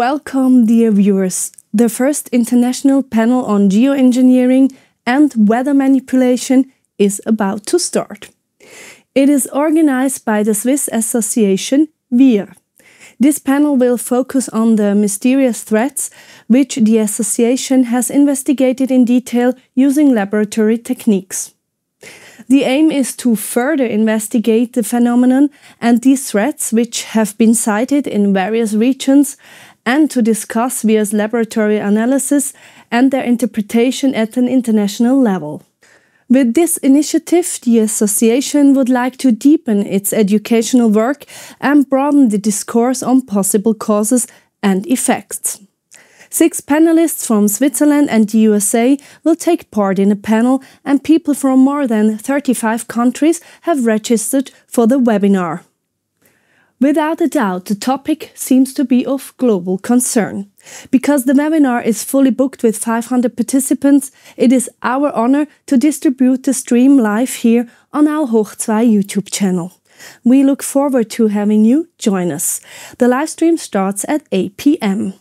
Welcome, dear viewers. The first international panel on geoengineering and weather manipulation is about to start. It is organized by the Swiss association WIR. This panel will focus on the mysterious threats which the association has investigated in detail using laboratory techniques. The aim is to further investigate the phenomenon and these threats which have been cited in various regions, and to discuss WIR's laboratory analysis and their interpretation at an international level. With this initiative, the association would like to deepen its educational work and broaden the discourse on possible causes and effects. 6 panelists from Switzerland and the USA will take part in a panel, and people from more than 35 countries have registered for the webinar. Without a doubt, the topic seems to be of global concern. Because the webinar is fully booked with 500 participants, it is our honor to distribute the stream live here on our Hoch 2 YouTube channel. We look forward to having you join us. The live stream starts at 8 p.m.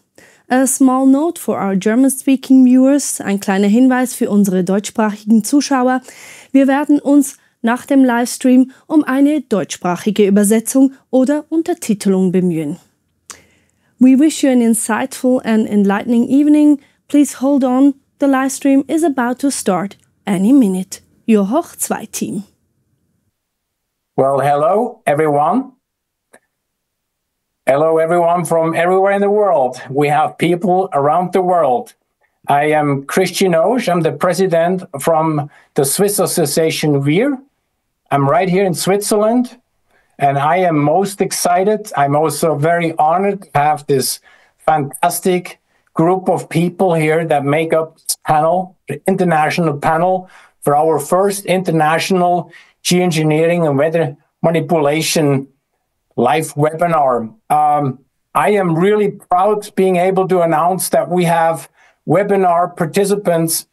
A small note for our German-speaking viewers, ein kleiner Hinweis für unsere deutschsprachigen Zuschauer. Wir werden uns nach dem Livestream um eine deutschsprachige Übersetzung oder Untertitelung bemühen. We wish you an insightful and enlightening evening. Please hold on, the livestream is about to start any minute. Your Hoch 2 team. Well, hello everyone. Hello everyone from everywhere in the world. We have people around the world. I am Christian Oesch. I'm the president from the Swiss association WIR. I'm right here in Switzerland, and I am most excited. I'm also very honored to have this fantastic group of people here that make up this panel, the international panel for our first international geoengineering and weather manipulation live webinar. I am really proud being able to announce that we have webinar participants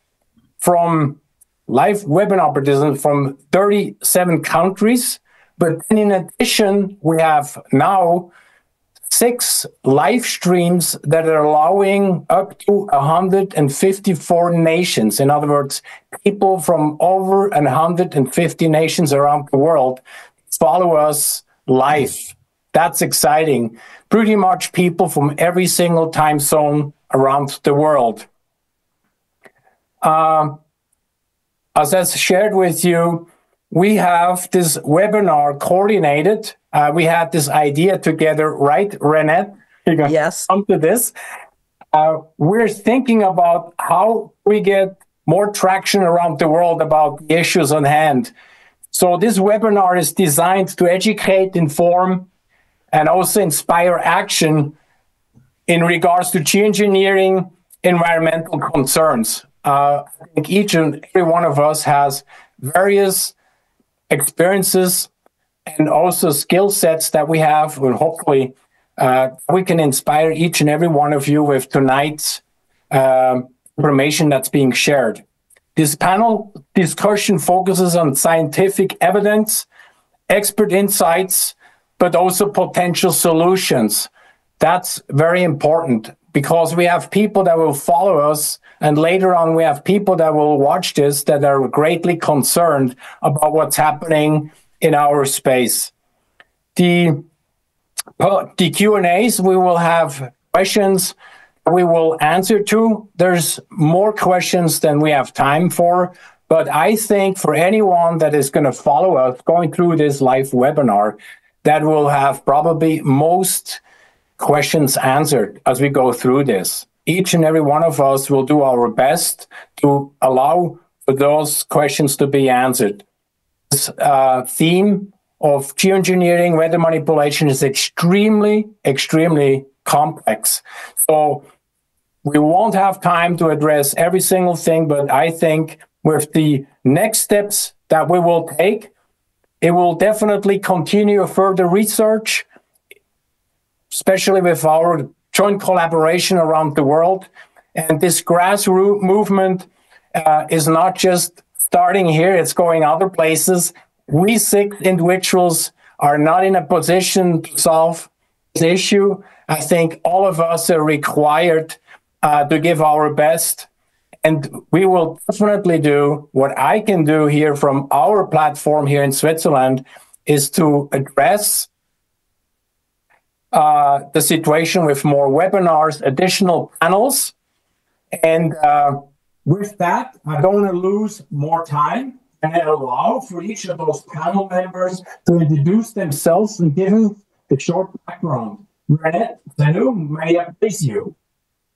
live webinar participants from 37 countries. But in addition, we have now 6 live streams that are allowing up to 154 nations. In other words, people from over 150 nations around the world follow us live. That's exciting. Pretty much people from every single time zone around the world. As I shared with you, we have this webinar coordinated. We had this idea together, right, Reinette? Yes. Come to this. We're thinking about how we get more traction around the world about the issues on hand. So this webinar is designed to educate, inform, and also inspire action in regards to geoengineering, environmental concerns. I think each and every one of us has various experiences and also skill sets that we have, and hopefully we can inspire each and every one of you with tonight's information that's being shared. This panel discussion focuses on scientific evidence, expert insights, but also potential solutions. That's very important because we have people that will follow us, and later on we have people that will watch this that are greatly concerned about what's happening in our space. The Q&As, we will have questions we will answer to. There's more questions than we have time for, but I think for anyone that is going to follow us going through this live webinar, that will have probably most questions answered as we go through this. Each and every one of us will do our best to allow for those questions to be answered. This theme of geoengineering, weather manipulation is extremely, extremely complex. So we won't have time to address every single thing, but I think with the next steps that we will take, it will definitely continue further research, especially with our joint collaboration around the world. And this grassroots movement is not just starting here, it's going other places. We 6 individuals are not in a position to solve this issue. I think all of us are required to give our best. And we will definitely do what I can do here from our platform here in Switzerland is to address the situation with more webinars, additional panels. And with that, I don't want to lose more time. And I allow for each of those panel members to introduce themselves and give a short background. Reinette, Senum, may I please you?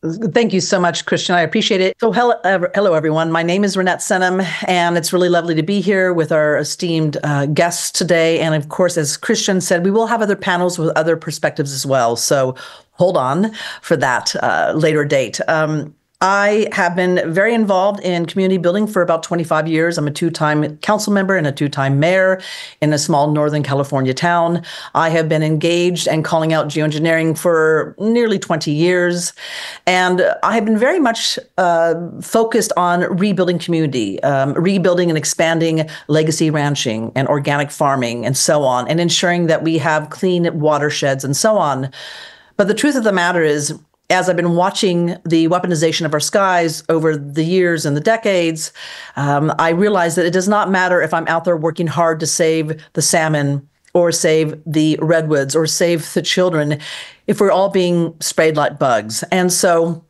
Thank you so much, Christian. I appreciate it. So hello, everyone. My name is Reinette Senum, and it's really lovely to be here with our esteemed guests today. And of course, as Christian said, we will have other panels with other perspectives as well. So hold on for that later date. I have been very involved in community building for about 25 years. I'm a two-time council member and a two-time mayor in a small Northern California town. I have been engaged and calling out geoengineering for nearly 20 years. And I have been very much focused on rebuilding community, rebuilding and expanding legacy ranching and organic farming and so on, and ensuring that we have clean watersheds and so on. But the truth of the matter is, as I've been watching the weaponization of our skies over the years and the decades, I realize that it does not matter if I'm out there working hard to save the salmon or save the redwoods or save the children if we're all being sprayed like bugs. And so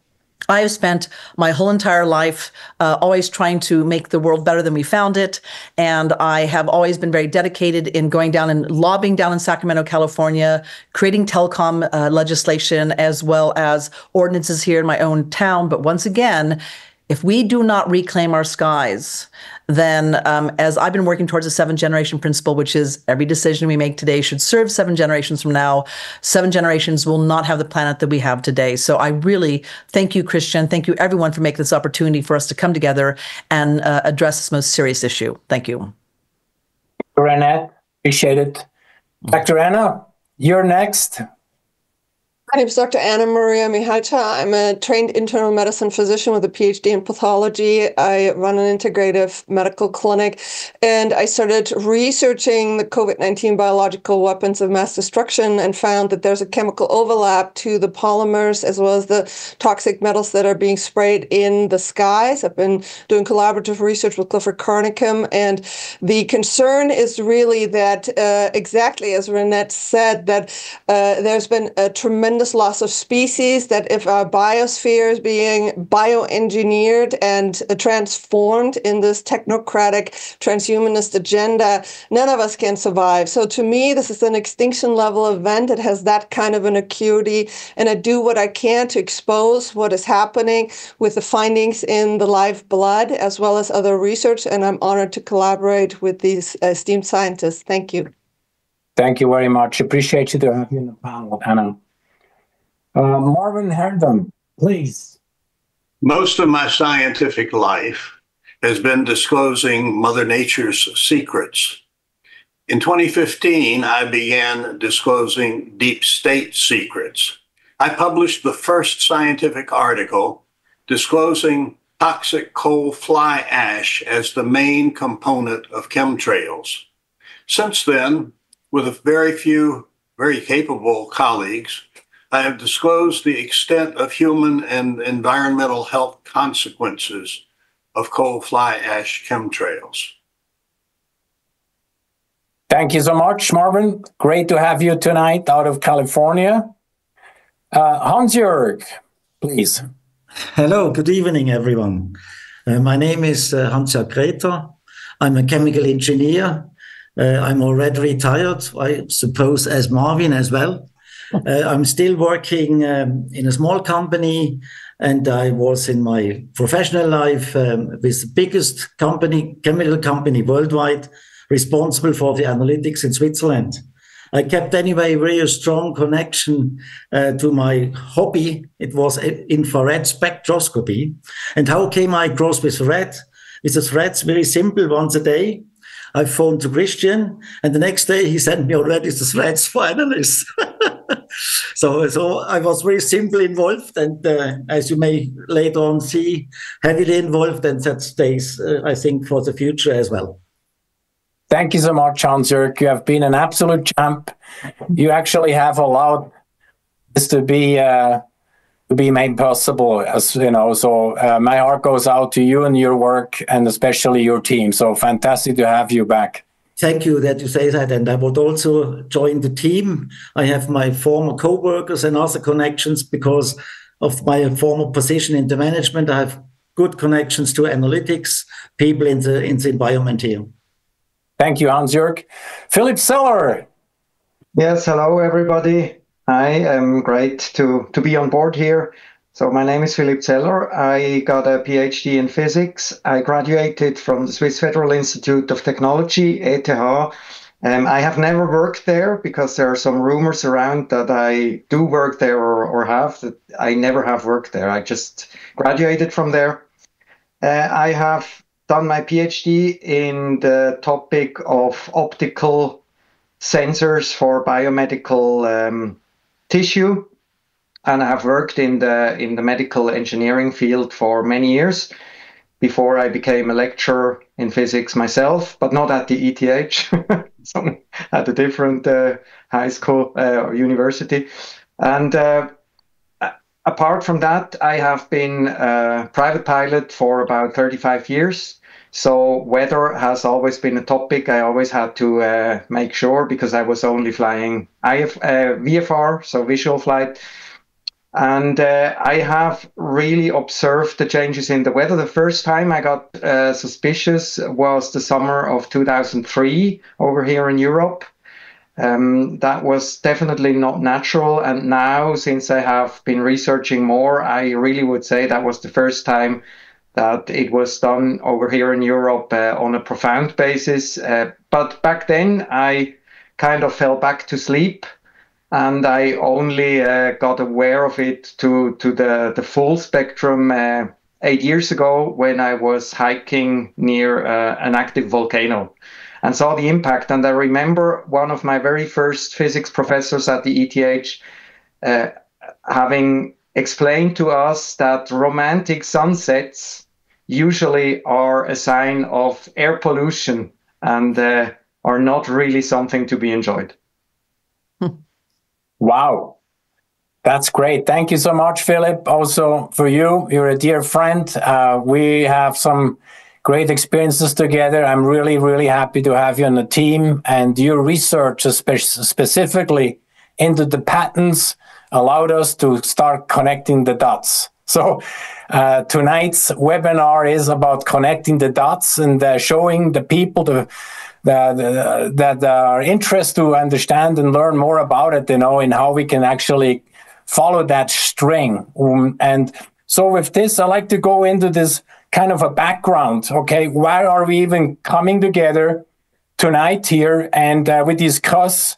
I have spent my whole entire life always trying to make the world better than we found it. And I have always been very dedicated in going down and lobbying down in Sacramento, California, creating telecom legislation, as well as ordinances here in my own town. But once again, if we do not reclaim our skies, then as I've been working towards the 7-generation principle, which is every decision we make today should serve 7 generations from now, 7 generations will not have the planet that we have today. So I really thank you, Christian. Thank you, everyone, for making this opportunity for us to come together and address this most serious issue. Thank you. Reinette, appreciate it. Dr. Anna, you're next. My name is Dr. Anna Maria Mihalcea. I'm a trained internal medicine physician with a Ph.D. in pathology. I run an integrative medical clinic, and I started researching the COVID-19 biological weapons of mass destruction and found that there's a chemical overlap to the polymers as well as the toxic metals that are being sprayed in the skies. I've been doing collaborative research with Clifford Carnicom, and the concern is really that, exactly as Reinette said, that there's been a tremendous loss of species, that if our biosphere is being bioengineered and transformed in this technocratic transhumanist agenda, none of us can survive. So to me, this is an extinction level event. It has that kind of an acuity, and I do what I can to expose what is happening with the findings in the live blood as well as other research, and I'm honored to collaborate with these esteemed scientists. Thank you. Thank you very much. Appreciate you to have you in the panel, Anna. Marvin, Herndon, please. Most of my scientific life has been disclosing Mother Nature's secrets. In 2015, I began disclosing deep state secrets. I published the first scientific article disclosing toxic coal fly ash as the main component of chemtrails. Since then, with a very few very capable colleagues, I have disclosed the extent of human and environmental health consequences of coal fly ash chemtrails. Thank you so much, Marvin. Great to have you tonight out of California. Hansjörg, please. Hello, good evening, everyone. My name is Hansjörg Grether. I'm a chemical engineer. I'm already retired, I suppose, as Marvin as well. I'm still working in a small company, and I was in my professional life with the biggest company, chemical company worldwide, responsible for the analytics in Switzerland. I kept anyway very strong connection to my hobby. It was infrared spectroscopy. And how came I across with red? With the threads, very simple, once a day. I phoned to Christian, and the next day he sent me already the threads for analysts. So I was very simply involved, and as you may later on see, heavily involved, and that stays, I think, for the future as well. Thank you so much, Hansjörg. You have been an absolute champ. You actually have allowed is to be made possible, as you know. So my heart goes out to you and your work, and especially your team. So fantastic to have you back. Thank you that you say that, and I would also join the team. I have my former co-workers and other connections because of my former position in the management. I have good connections to analytics people in the environment here. Thank you, Hansjörg. Philipp Zeller. Yes, hello everybody. I am great to be on board here. So my name is Philipp Zeller. I got a PhD in physics. I graduated from the Swiss Federal Institute of Technology, ETH. I have never worked there because there are some rumors around that I do work there or have. That I never have worked there. I just graduated from there. I have done my PhD in the topic of optical sensors for biomedical tissue, and I have worked in the medical engineering field for many years before I became a lecturer in physics myself, but not at the ETH, so at a different high school or university. And apart from that, I have been a private pilot for about 35 years. So weather has always been a topic I always had to make sure, because I was only flying VFR, so visual flight. And I have really observed the changes in the weather. The first time I got suspicious was the summer of 2003 over here in Europe. That was definitely not natural. And now, since I have been researching more, I really would say that was the first time that it was done over here in Europe on a profound basis. But back then, I kind of fell back to sleep, and I only got aware of it to the full spectrum 8 years ago when I was hiking near an active volcano and saw the impact. And I remember one of my very first physics professors at the ETH having explained to us that romantic sunsets usually are a sign of air pollution and are not really something to be enjoyed. Wow, that's great. Thank you so much, Philipp. Also for you, you're a dear friend. We have some great experiences together. I'm really, really happy to have you on the team, and your research, specifically into the patents, allowed us to start connecting the dots. So tonight's webinar is about connecting the dots and showing the people that are interested to understand and learn more about it, and how we can actually follow that string. And so with this, I like to go into this kind of a background. Okay, why are we even coming together tonight here? And we discuss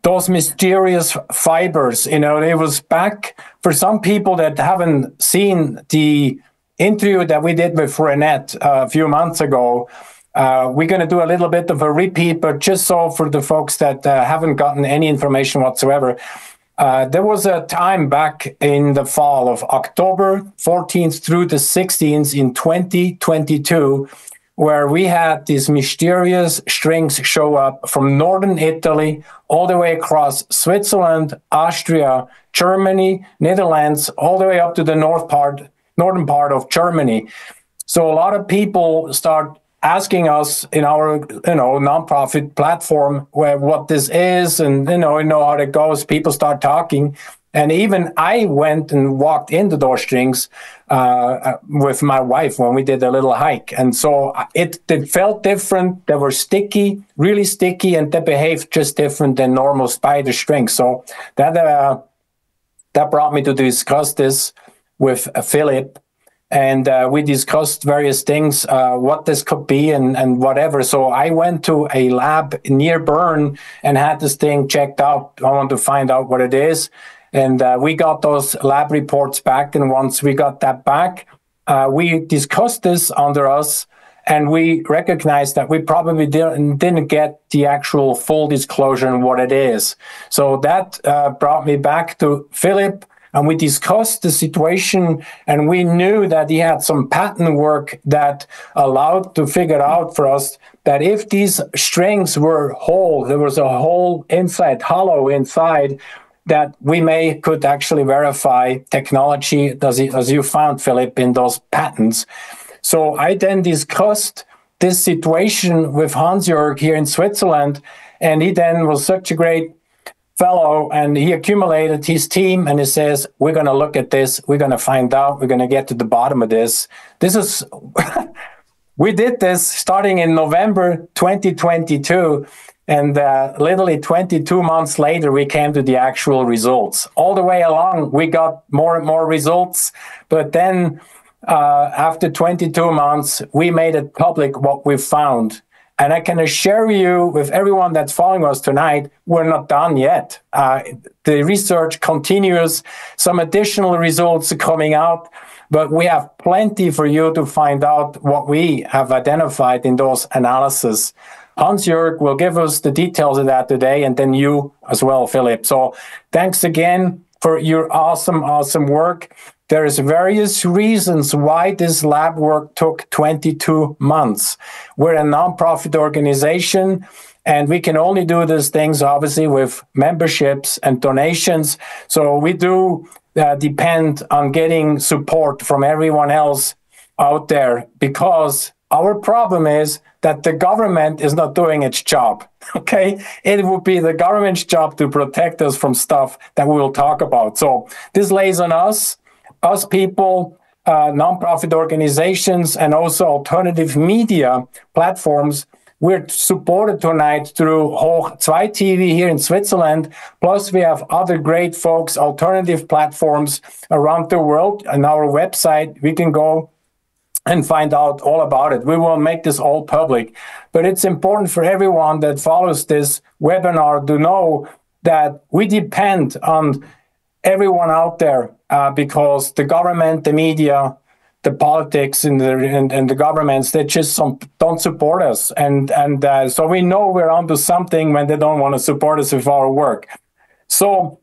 those mysterious fibers. It was back for some people that haven't seen the interview that we did with Reinette a few months ago. We're going to do a little bit of a repeat, but just so for the folks that haven't gotten any information whatsoever. There was a time back in the fall of October 14th through the 16th in 2022, where we had these mysterious strings show up from northern Italy all the way across Switzerland, Austria, Germany, Netherlands, all the way up to the northern part of Germany. So a lot of people start asking us in our nonprofit platform what this is, and how it goes. People start talking. And even I went and walked into those strings with my wife when we did a little hike. And so it felt different. They were sticky, really sticky, and they behaved just different than normal spider strings. So that brought me to discuss this with Philipp. And we discussed various things, what this could be and whatever. So I went to a lab near Bern and had this thing checked out. I want to find out what it is. And we got those lab reports back. And once we got that back, we discussed this under us. And we recognized that we probably didn't get the actual full disclosure on what it is. So that brought me back to Philipp. And we discussed the situation, and we knew that he had some patent work that allowed to figure out for us that if these strings were whole, there was a hole inside, hollow inside, that we could actually verify technology, as you found, Philipp, in those patents. So I then discussed this situation with Hansjörg here in Switzerland, and he then was such a great fellow, and he accumulated his team, and he says, we're going to look at this, we're going to find out, we're going to get to the bottom of this. This is, we did this starting in November 2022, and literally 22 months later, we came to the actual results. All the way along, we got more and more results, but then after 22 months, we made it public what we found. And I can assure you, with everyone that's following us tonight, we're not done yet. The research continues. Some additional results are coming out, but we have plenty for you to find out what we have identified in those analyses. Hansjörg will give us the details of that today, and then you as well, Philipp. So thanks again for your awesome work. There's various reasons why this lab work took 22 months. We're a nonprofit organization, and we can only do these things, obviously, with memberships and donations. So we do depend on getting support from everyone else out there, because our problem is that the government is not doing its job, okay? It would be the government's job to protect us from stuff that we will talk about. So this lays on us people, nonprofit organizations, and also alternative media platforms. We're supported tonight through Hoch 2 TV here in Switzerland. Plus, we have other great folks, alternative platforms around the world. On our website, we can go and find out all about it. We will make this all public. But it's important for everyone that follows this webinar to know that we depend on everyone out there, because the government, the media, the politics, and the governments, they just don't support us. And so we know we're onto something when they don't want to support us with our work. So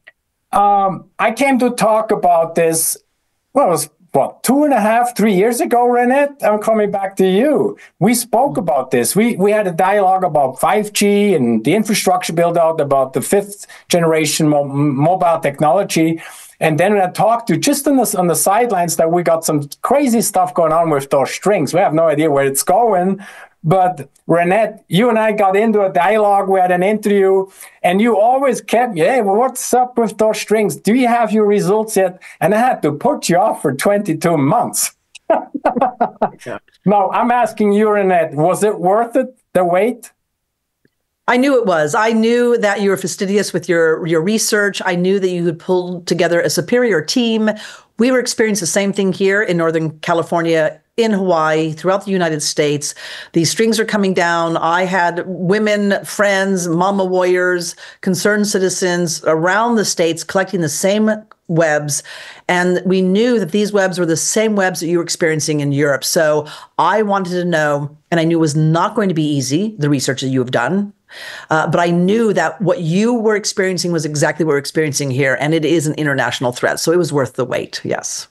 I came to talk about this, well, it was, 2.5, 3 years ago, Reinette? I'm coming back to you. We spoke about this. We had a dialogue about 5G and the infrastructure build out, about the fifth generation mobile technology. And then I talked to, just on the sidelines, that we got some crazy stuff going on with those strings. We have no idea where it's going. But Reinette, you and I got into a dialogue, we had an interview, and you always kept, well, what's up with those strings? Do you have your results yet? And I had to put you off for 22 months. Now, I'm asking you, Reinette, was it worth it, the wait? I knew it was. I knew that you were fastidious with your research. I knew that you had pulled together a superior team. We were experiencing the same thing here in Northern California, in Hawaii, throughout the United States. These strings are coming down. I had women, friends, mama warriors, concerned citizens around the states collecting the same webs. And we knew that these webs were the same webs that you were experiencing in Europe. So I wanted to know, and I knew it was not going to be easy, the research that you have done. But I knew that what you were experiencing was exactly what we're experiencing here. And it is an international threat. So it was worth the wait. Yes.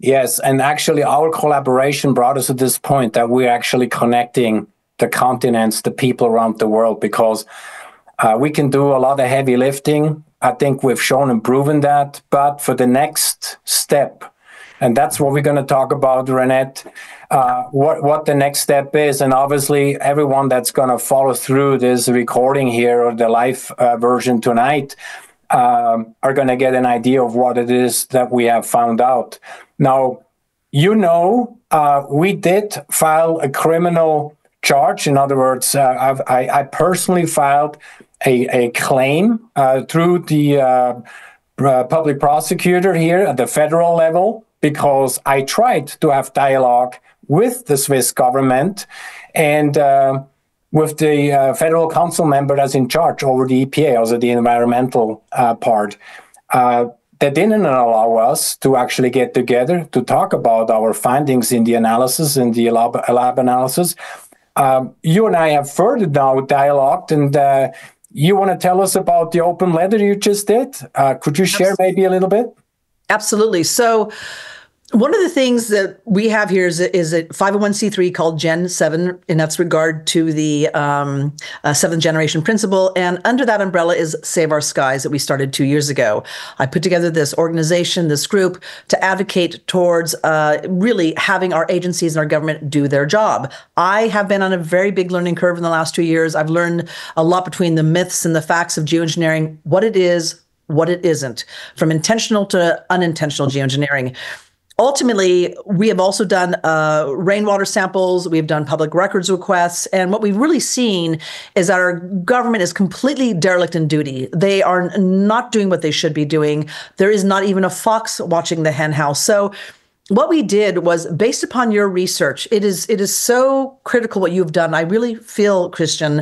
Yes, and actually our collaboration brought us to this point that we're actually connecting the continents, the people around the world, because we can do a lot of heavy lifting. I think we've shown and proven that. But for the next step, and that's what we're going to talk about, Reinette, what the next step is. And obviously, everyone that's going to follow through this recording here or the live version tonight are going to get an idea of what it is that we have found out. Now, we did file a criminal charge. In other words, I personally filed a claim through the public prosecutor here at the federal level, because I tried to have dialogue with the Swiss government and with the federal council member that's in charge over the EPA, also the environmental part. They didn't allow us to actually get together to talk about our findings in the analysis, in the lab analysis. You and I have further now dialogued, and you want to tell us about the open letter you just did? Could you share maybe a little bit? Absolutely. So One of the things that we have here is a 501c3 called Gen 7, and that's regard to the seventh generation principle. And under that umbrella is Save Our Skies that we started 2 years ago. I put together this organization, this group, to advocate towards really having our agencies and our government do their job. I have been on a very big learning curve in the last 2 years. I've learned a lot between the myths and the facts of geoengineering, what it is, what it isn't, from intentional to unintentional geoengineering. Ultimately, we have also done rainwater samples. We've done public records requests. And what we've really seen is that our government is completely derelict in duty. They are not doing what they should be doing. There is not even a fox watching the hen house. So what we did was, based upon your research, it is so critical what you've done. I really feel, Christian,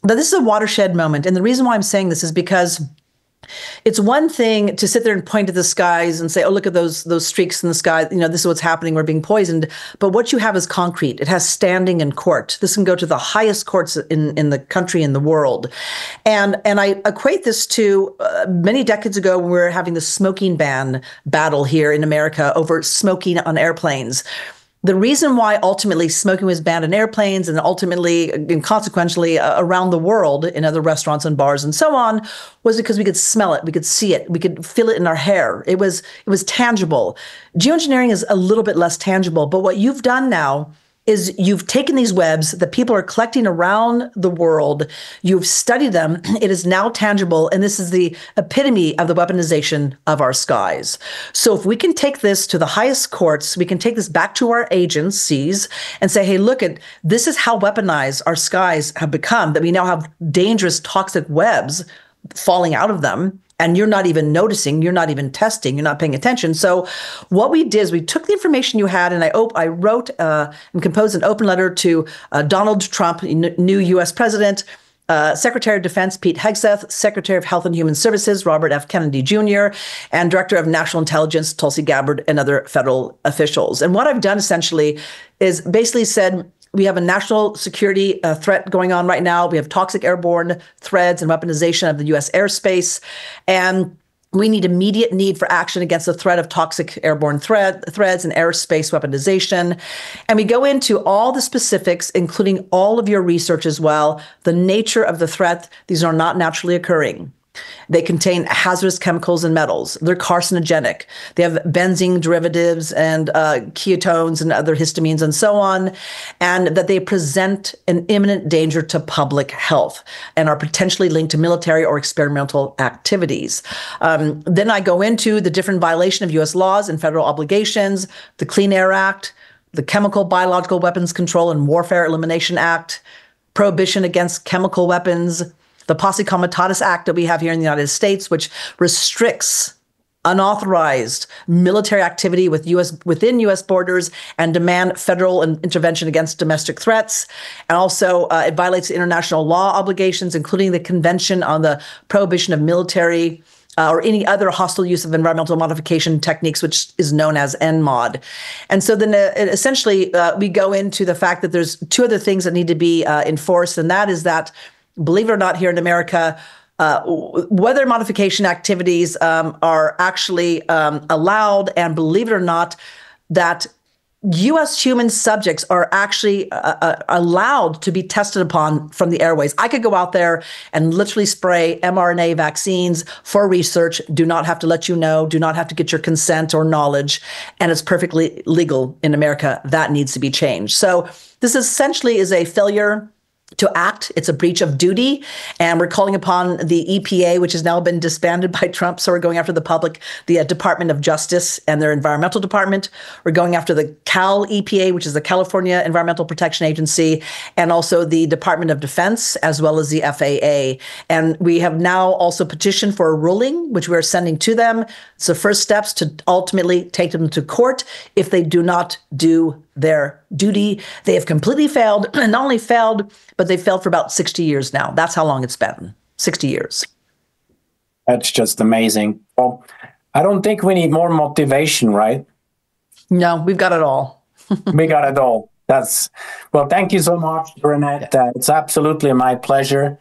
that this is a watershed moment. And the reason why I'm saying this is because it's one thing to sit there and point to the skies and say, oh, look at those streaks in the sky. You know, this is what's happening. We're being poisoned. But what you have is concrete. It has standing in court. This can go to the highest courts in the country, in the world. And I equate this to many decades ago when we were having the smoking ban battle here in America over smoking on airplanes. The reason why ultimately smoking was banned in airplanes and ultimately and consequentially around the world in other restaurants and bars and so on was because we could smell it, we could see it, we could feel it in our hair. It was tangible. Geoengineering is a little bit less tangible, but what you've done now is you've taken these webs that people are collecting around the world, you've studied them, it is now tangible, and this is the epitome of the weaponization of our skies. So if we can take this to the highest courts, we can take this back to our agencies and say, hey, look, this is how weaponized our skies have become, that we now have dangerous toxic webs falling out of them. And you're not even noticing, you're not even testing, you're not paying attention. So what we did is we took the information you had, and I wrote and composed an open letter to Donald Trump, new U.S. president, Secretary of Defense Pete Hegseth, Secretary of Health and Human Services Robert F. Kennedy Jr., and Director of National Intelligence Tulsi Gabbard, and other federal officials. And what I've done essentially is basically said, we have a national security threat going on right now. We have toxic airborne threats and weaponization of the U.S. airspace. And we need immediate need for action against the threat of toxic airborne threats and airspace weaponization. And we go into all the specifics, including all of your research as well, the nature of the threat. These are not naturally occurring. They contain hazardous chemicals and metals. They're carcinogenic. They have benzene derivatives and ketones and other histamines and so on, and that they present an imminent danger to public health and are potentially linked to military or experimental activities. Then I go into the different violation of U.S. laws and federal obligations, the Clean Air Act, the Chemical, Biological Weapons Control and Warfare Elimination Act, prohibition against chemical weapons, the Posse Comitatus Act that we have here in the United States, which restricts unauthorized military activity within U.S. borders and demand federal intervention against domestic threats. And also it violates international law obligations, including the Convention on the Prohibition of Military or any other hostile use of environmental modification techniques, which is known as NMOD. And so then essentially we go into the fact that there's two other things that need to be enforced, and that is that, believe it or not, here in America, weather modification activities are actually allowed, and believe it or not, that U.S. human subjects are actually allowed to be tested upon from the airways. I could go out there and literally spray mRNA vaccines for research, do not have to let you know, do not have to get your consent or knowledge, and it's perfectly legal in America. That needs to be changed. So this essentially is a failure to act. It's a breach of duty. And we're calling upon the EPA, which has now been disbanded by Trump. So we're going after the Department of Justice and their environmental department. We're going after the Cal EPA, which is the California Environmental Protection Agency, and also the Department of Defense, as well as the FAA. And we have now also petitioned for a ruling, which we're sending to them. It's the first steps to ultimately take them to court if they do not do their duty. They have completely failed, and not only failed, but they failed for about 60 years now. That's how long it's been, 60 years. That's just amazing. Well, I don't think we need more motivation, right? No, we've got it all. We got it all. Well, thank you so much, Reinette. It's absolutely my pleasure.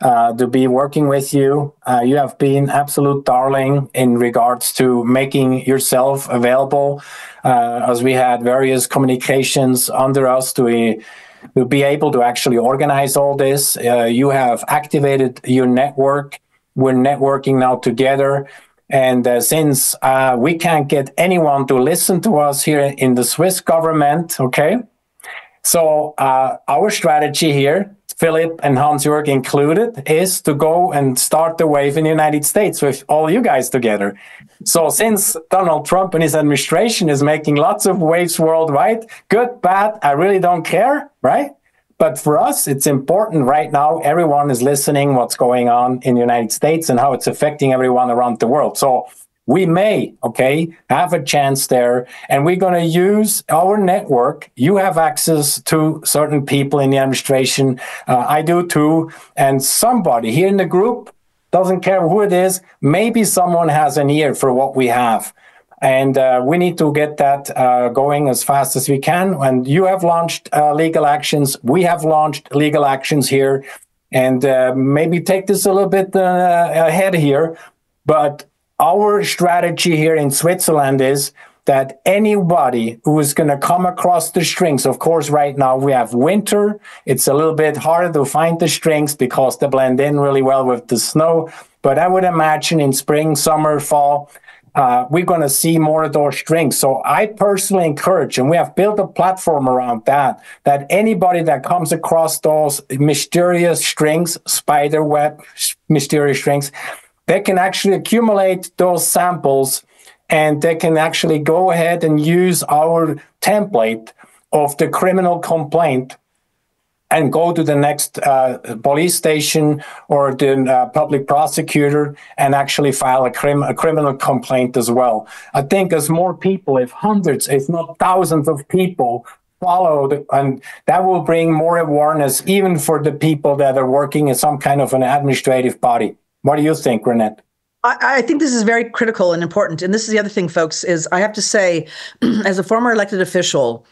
to be working with you. You have been absolute darling in regards to making yourself available, as we had various communications under us to be able to actually organize all this. You have activated your network. We're networking now together. And since we can't get anyone to listen to us here in the Swiss government, okay? So our strategy here, Philipp and Hansjörg included, is to go and start the wave in the United States with all you guys together. So since Donald Trump and his administration is making lots of waves worldwide, good, bad, I really don't care, right? But for us, it's important right now. Everyone is listening what's going on in the United States and how it's affecting everyone around the world. So we may, okay, have a chance there, and we're going to use our network. You have access to certain people in the administration. I do too. And somebody here in the group, doesn't care who it is, maybe someone has an ear for what we have. And we need to get that going as fast as we can. And you have launched legal actions. We have launched legal actions here. And maybe take this a little bit ahead here. But our strategy here in Switzerland is that anybody who is going to come across the strings, of course, right now we have winter. It's a little bit harder to find the strings because they blend in really well with the snow. But I would imagine in spring, summer, fall, we're going to see more of those strings. So I personally encourage, and we have built a platform around that anybody that comes across those mysterious strings, spider web, mysterious strings, they can actually accumulate those samples, and they can actually go ahead and use our template of the criminal complaint and go to the next police station or the public prosecutor and actually file a criminal complaint as well. I think as more people, if hundreds, if not thousands of people followed, and that will bring more awareness even for the people that are working in some kind of an administrative body. What do you think, Reinette? I think this is very critical and important. And this is the other thing, folks, is I have to say, as a former elected official,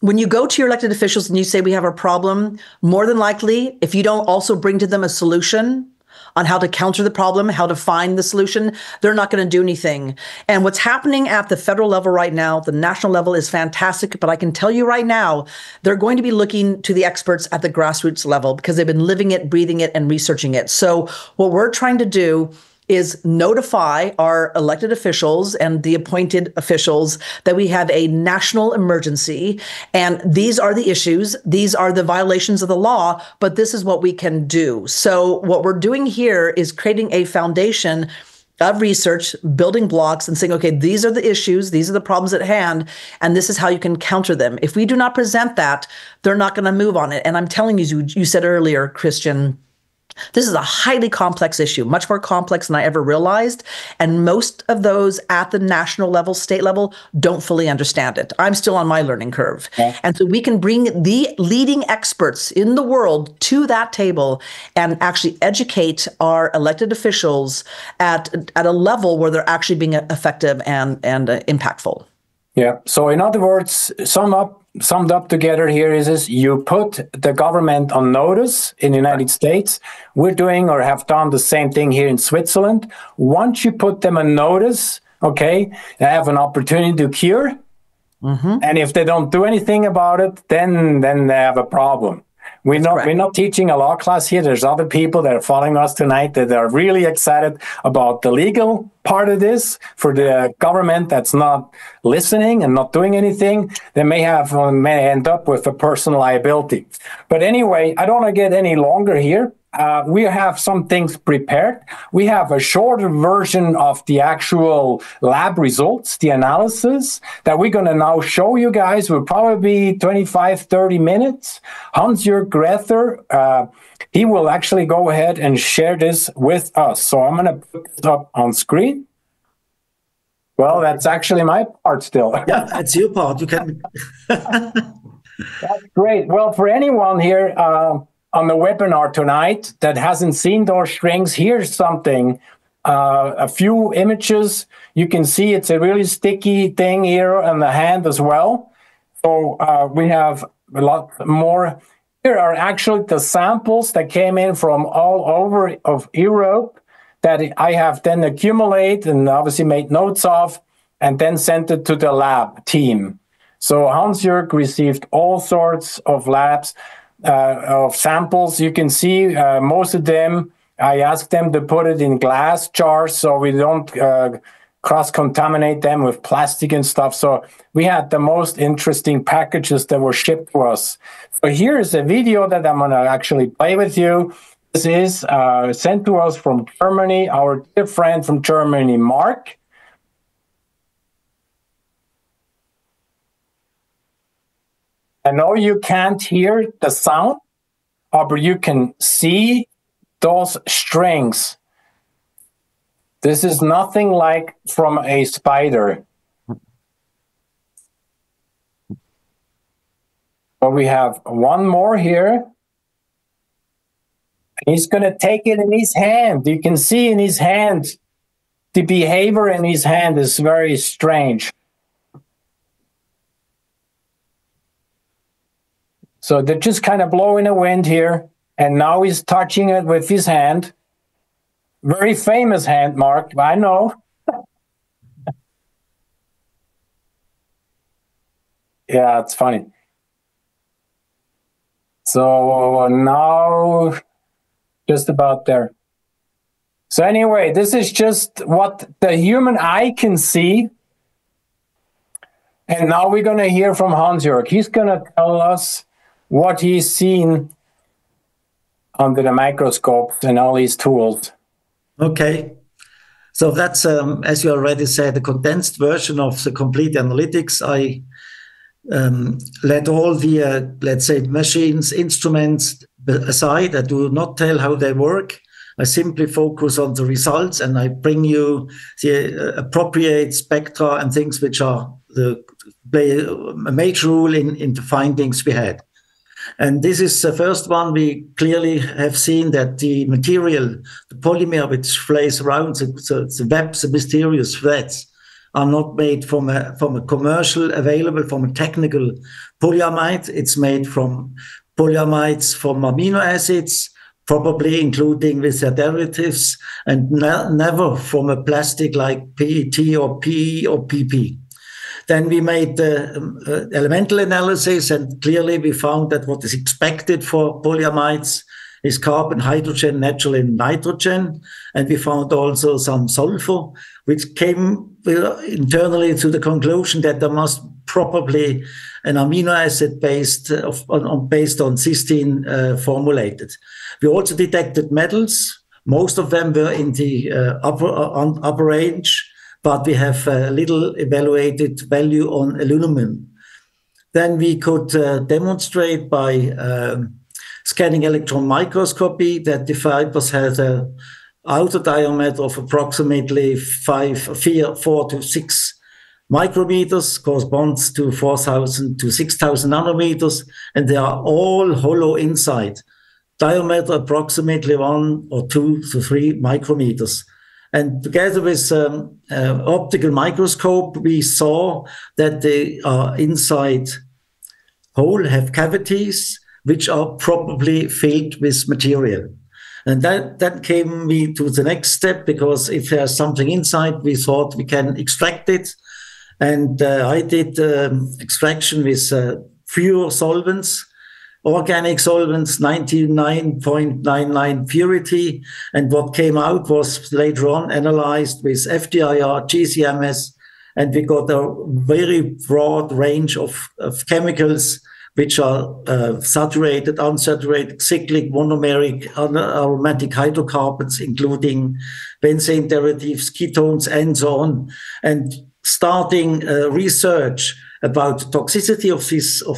when you go to your elected officials and you say, we have a problem, more than likely, if you don't also bring to them a solution on how to counter the problem, how to find the solution, they're not going to do anything. And what's happening at the federal level right now, the national level, is fantastic. But I can tell you right now, they're going to be looking to the experts at the grassroots level because they've been living it, breathing it, and researching it. So what we're trying to do is notify our elected officials and the appointed officials that we have a national emergency, and these are the issues, these are the violations of the law, but this is what we can do. So what we're doing here is creating a foundation of research, building blocks, and saying, okay, these are the issues, these are the problems at hand, and this is how you can counter them. If we do not present that, they're not going to move on it. And I'm telling you, you said earlier, Christian, this is a highly complex issue, much more complex than I ever realized. And most of those at the national level, state level, don't fully understand it. I'm still on my learning curve. Okay. And so we can bring the leading experts in the world to that table and actually educate our elected officials at a level where they're actually being effective and impactful. Yeah. So in other words, summed up together here is you put the government on notice in the United States. We're doing or have done the same thing here in Switzerland. Once you put them on notice, okay, they have an opportunity to cure. Mm-hmm. And if they don't do anything about it, then they have a problem. We're not teaching a law class here. There's other people that are following us tonight that are really excited about the legal part of this. For the government that's not listening and not doing anything, they may end up with a personal liability. But anyway, I don't want to get any longer here. We have some things prepared. We have a shorter version of the actual lab results, the analysis that we're going to now show you guys. Will probably be 25, 30 minutes. Hansjörg Grether, he will actually go ahead and share this with us. So I'm going to put this up on screen. Well, that's actually my part still. Yeah, that's your part. You can. That's great. Well, for anyone here, on the webinar tonight that hasn't seen those strings, here's something, a few images. You can see it's a really sticky thing here on the hand as well. So we have a lot more Here are actually the samples that came in from all over of Europe that I have then accumulated and obviously made notes of, and then sent it to the lab team. So Hansjörg received all sorts of labs, of samples. You can see most of them, I asked them to put it in glass jars so we don't cross-contaminate them with plastic and stuff. So we had the most interesting packages that were shipped to us. So here's a video that I'm gonna actually play with you. This is sent to us from Germany, our dear friend from Germany, Mark. I know you can't hear the sound, but you can see those strings. This is nothing like from a spider. But we have one more here. He's going to take it in his hand. You can see in his hand, the behavior in his hand is very strange. So they're just kind of blowing the wind here. And now he's touching it with his hand. Very famous hand, Mark, I know. Yeah, it's funny. So now, just about there. So anyway, this is just what the human eye can see. And now we're going to hear from Hansjörg. He's going to tell us what he's seen under the microscope and all these tools. Okay. So that's, as you already said, the condensed version of the complete analytics. I let all the, let's say, machines, instruments aside. I do not tell how they work. I simply focus on the results, and I bring you the appropriate spectra and things which are play a major role in the findings we had. And this is the first one. We clearly have seen that the material, the polymer which flays around the webs, the mysterious threads, are not made from a commercial available, from a technical polyamide. It's made from polyamides from amino acids, probably including with their derivatives, and never from a plastic like PET or PE or PP. Then we made the elemental analysis, and clearly we found that what is expected for polyamides is carbon, hydrogen, naturally nitrogen. And we found also some sulfur, which came internally to the conclusion that there must probably an amino acid based on cysteine formulated. We also detected metals. Most of them were in the upper range, but we have a little evaluated value on aluminum. Then we could demonstrate by scanning electron microscopy that the fibers had an outer diameter of approximately 4 to 6 micrometers, corresponds to 4,000 to 6,000 nanometers, and they are all hollow inside. Diameter approximately 1 or 2 to 3 micrometers. And together with optical microscope, we saw that the inside hole have cavities which are probably filled with material. And that came me to the next step, because if there's something inside, we thought we can extract it. And I did extraction with pure solvents, organic solvents, 99.99 purity. And what came out was later on analyzed with FDIR, GCMS, and we got a very broad range of chemicals which are saturated, unsaturated, cyclic, monomeric, aromatic hydrocarbons, including benzene derivatives, ketones, and so on. And starting research about the toxicity of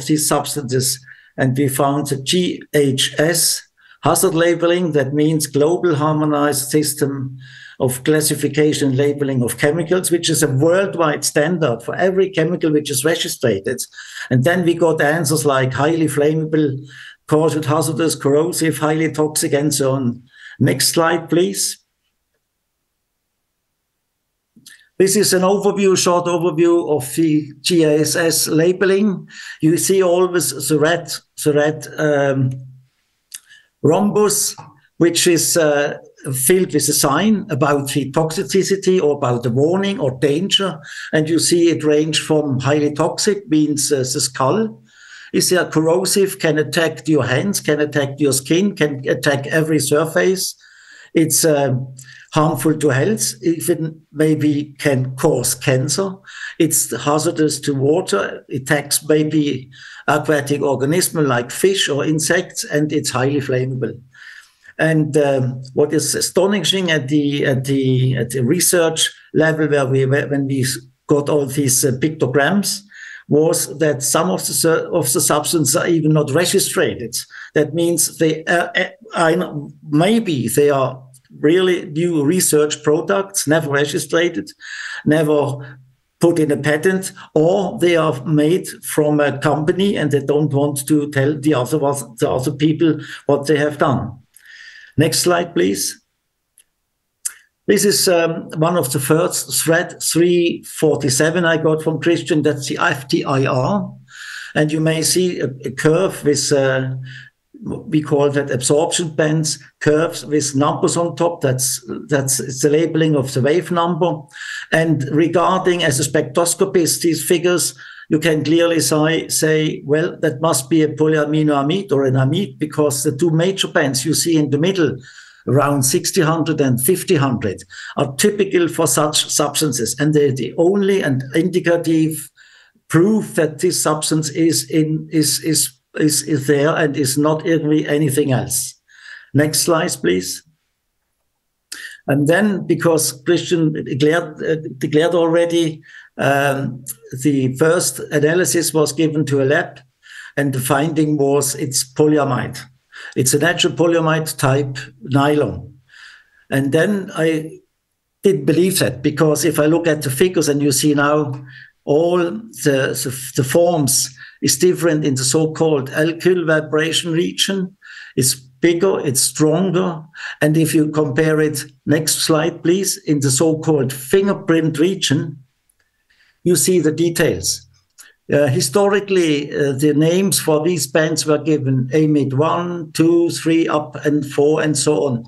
these substances. And we found the GHS hazard labeling, that means Global Harmonized System of Classification and Labeling of Chemicals, which is a worldwide standard for every chemical which is registered. And then we got answers like highly flammable, causal, hazardous, corrosive, highly toxic, and so on. Next slide, please. This is an overview, short overview of the GISS labeling. You see always the red rhombus, which is filled with a sign about the toxicity or about the warning or danger. And you see it range from highly toxic, means the skull. Is there corrosive, can attack your hands, can attack your skin, can attack every surface. It's harmful to health, even maybe can cause cancer. It's hazardous to water. It attacks maybe aquatic organisms like fish or insects, and it's highly flammable. And what is astonishing at the research level, when we got all these pictograms, was that some of the substances are even not registered. That means maybe they are really new research products, never registered, never put in a patent, or they are made from a company and they don't want to tell the other people what they have done. Next slide, please. This is one of the first thread 347 I got from Christian. That's the FTIR. And you may see a curve with, we call that absorption bands, curves with numbers on top. It's the labeling of the wave number. And regarding, as a spectroscopist, these figures, you can clearly say, well, that must be a polyaminoamide or an amide, because the two major bands you see in the middle, around 6000 and 5000, are typical for such substances. And they're the only and indicative proof that this substance is there and is not anything else. Next slide, please. And then, because Christian declared already, the first analysis was given to a lab, and the finding was it's polyamide. It's a natural polyamide type nylon. And then I didn't believe that, because if I look at the figures and you see now all the forms is different in the so-called alkyl vibration region. It's bigger, it's stronger. And if you compare it, next slide, please, in the so-called fingerprint region, you see the details. Historically, the names for these bands were given amide 1, 2, 3, up and 4, and so on.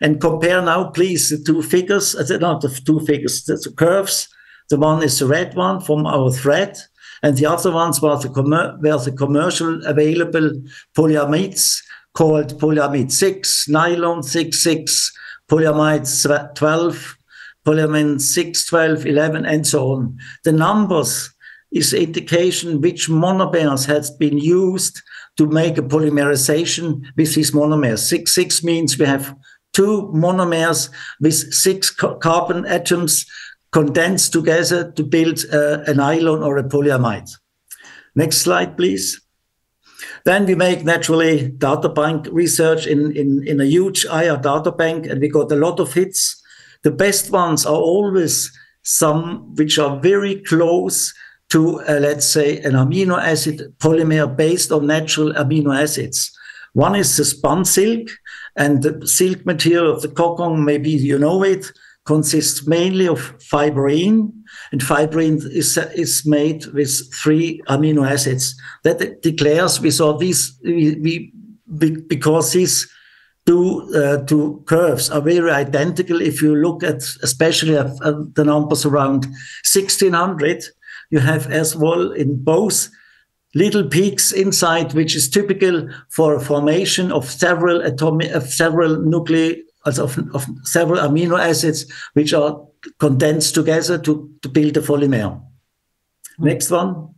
And compare now, please, the two figures, not the two figures, the curves. The one is the red one from our thread, and the other ones were the commercial available polyamides called polyamide 6, nylon 6, polyamide 12, polyamide 6, 12, 11, and so on. The numbers is indication which monomers has been used to make a polymerization with these monomers. 6 means we have 2 monomers with 6 carbon atoms condensed together to build a nylon or a polyamide. Next slide, please. Then we make naturally data bank research in a huge IR data bank, and we got a lot of hits. The best ones are always some which are very close to, let's say, an amino acid polymer based on natural amino acids. One is the spun silk, and the silk material of the cotton, maybe you know it, consists mainly of fibrine, and fibrine is made with 3 amino acids. That declares we saw these because these two curves are very identical. If you look at especially at the numbers around 1600, you have as well in both little peaks inside, which is typical for formation of several nuclei of several amino acids, which are condensed together to build a polymer. Next one.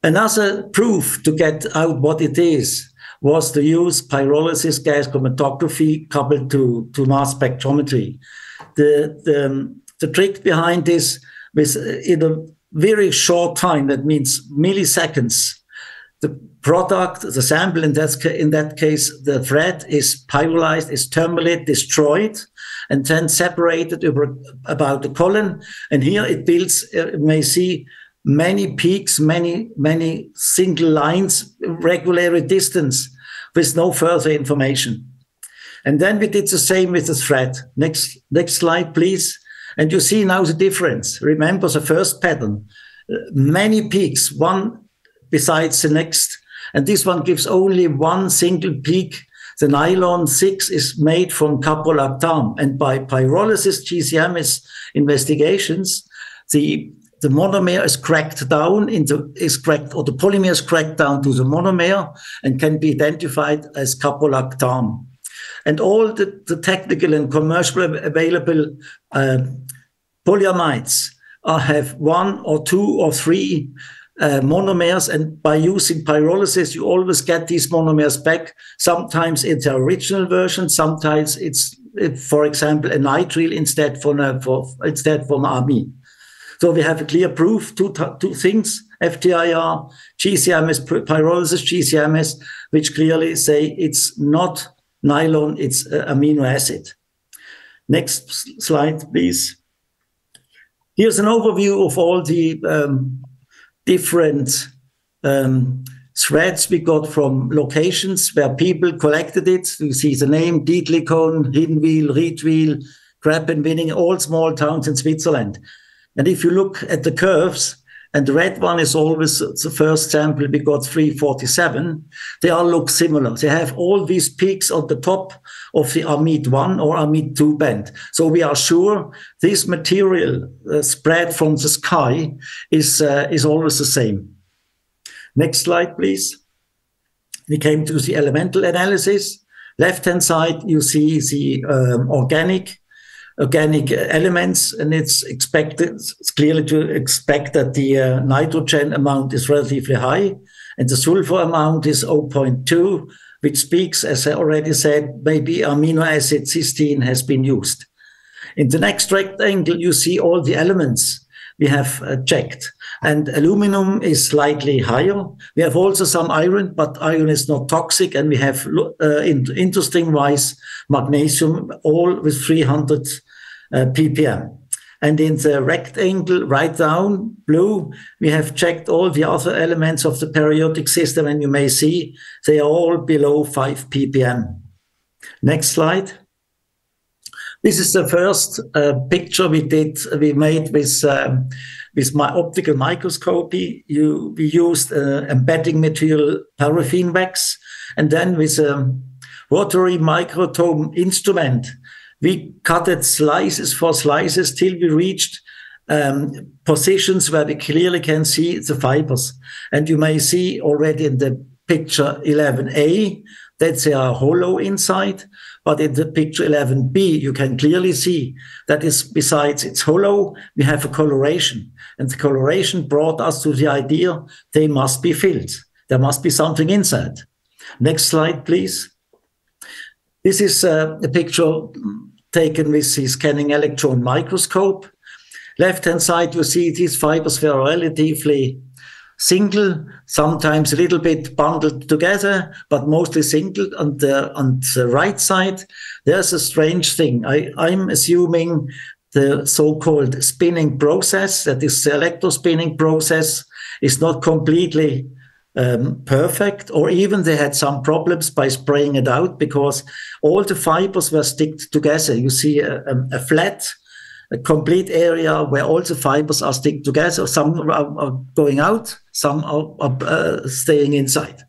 Another proof to get out what it is was to use pyrolysis gas chromatography coupled to mass spectrometry. The trick behind this was in a very short time, that means milliseconds, the product, the sample, in that case, the thread is pyrolyzed, is thermally destroyed, and then separated about the column. And here it builds, you may see many peaks, many single lines, regularly distance, with no further information. And then we did the same with the thread. Next slide, please. And you see now the difference. Remember the first pattern, many peaks, one besides the next. And this one gives only one single peak. The nylon 6 is made from caprolactam. And by pyrolysis GCMS investigations, the monomer is cracked down or the polymer is cracked down to the monomer and can be identified as caprolactam. And all the technical and commercially available polyamides have 1 or 2 or 3 monomers, and by using pyrolysis, you always get these monomers back. Sometimes it's the original version, sometimes it's, for example, a nitrile instead from amine. So we have a clear proof, two things, FTIR, GCMS, pyrolysis GCMS, which clearly say it's not nylon, it's amino acid. Next slide, please. Here's an overview of all the different threads we got from locations where people collected it. You see the name, Dietlikon, Hinwil, Riedwil, Krappenwinning, all small towns in Switzerland. And if you look at the curves, and the red one is always the first sample, we got 347, they all look similar. They have all these peaks on the top of the amide 1 or amide 2 band. So we are sure this material spread from the sky is always the same. Next slide, please. We came to the elemental analysis. Left-hand side, you see the organic elements, and it's clearly to expect that the nitrogen amount is relatively high, and the sulfur amount is 0.2, which speaks, as I already said, maybe amino acid cysteine has been used. In the next rectangle, you see all the elements we have checked, and aluminum is slightly higher. We have also some iron, but iron is not toxic, and we have, interesting-wise, magnesium, all with 300 ppm. And in the rectangle right down, blue, we have checked all the other elements of the periodic system, and you may see they are all below 5 ppm. Next slide. This is the first picture we made with my optical microscopy. We used embedding material paraffin wax, and then with a rotary microtome instrument, we cutted slices for slices till we reached positions where we clearly can see the fibers. And you may see already in the picture 11A that they are hollow inside, but in the picture 11B, you can clearly see that is, besides it's hollow, we have a coloration. And the coloration brought us to the idea they must be filled. There must be something inside. Next slide, please. This is a picture taken with the scanning electron microscope. Left-hand side, you see these fibers were relatively single, sometimes a little bit bundled together, but mostly single. On the right side, there's a strange thing. I'm assuming the so-called spinning process, that is the electrospinning process, is not completely perfect, or even they had some problems by spraying it out because all the fibers were sticked together. You see a flat, a complete area where all the fibers are stick together. Some are going out, some are staying inside.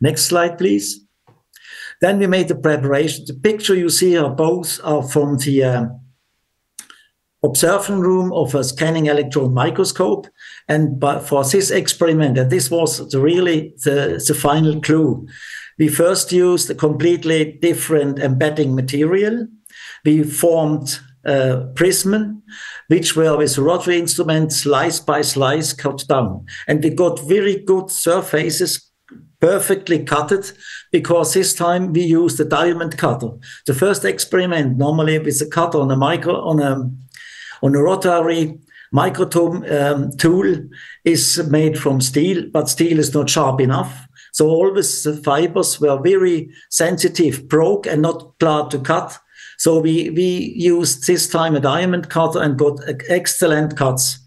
Next slide, please. Then we made the preparation. The picture you see are both are from the observation room of a scanning electron microscope. And for this experiment, and this was really the final clue, we first used a completely different embedding material. We formed prism, which were with rotary instruments, slice by slice, cut down. And we got very good surfaces, perfectly cutted, because this time we used a diamond cutter. The first experiment, normally with a cutter on a rotary microtome tool, is made from steel, but steel is not sharp enough. So always the fibers were very sensitive, broke and not glad to cut. So we used this time a diamond cutter and got excellent cuts.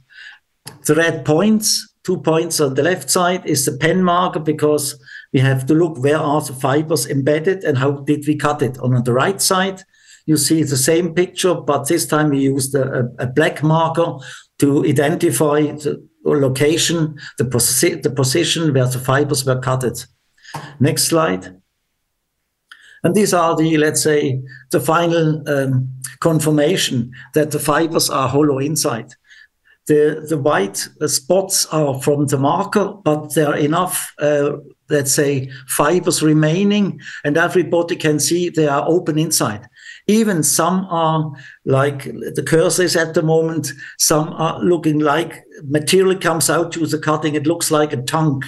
The red points, 2 points on the left side, is the pen marker, because we have to look where are the fibers embedded and how did we cut it. On the right side, you see the same picture, but this time we used a black marker to identify the location, the position where the fibers were cutted. Next slide. And these are the, let's say, the final confirmation that the fibers are hollow inside. The white spots are from the marker, but there are enough, let's say, fibers remaining, and everybody can see they are open inside. Even some are like the cursor is at the moment, some are looking like material comes out to the cutting. It looks like a tongue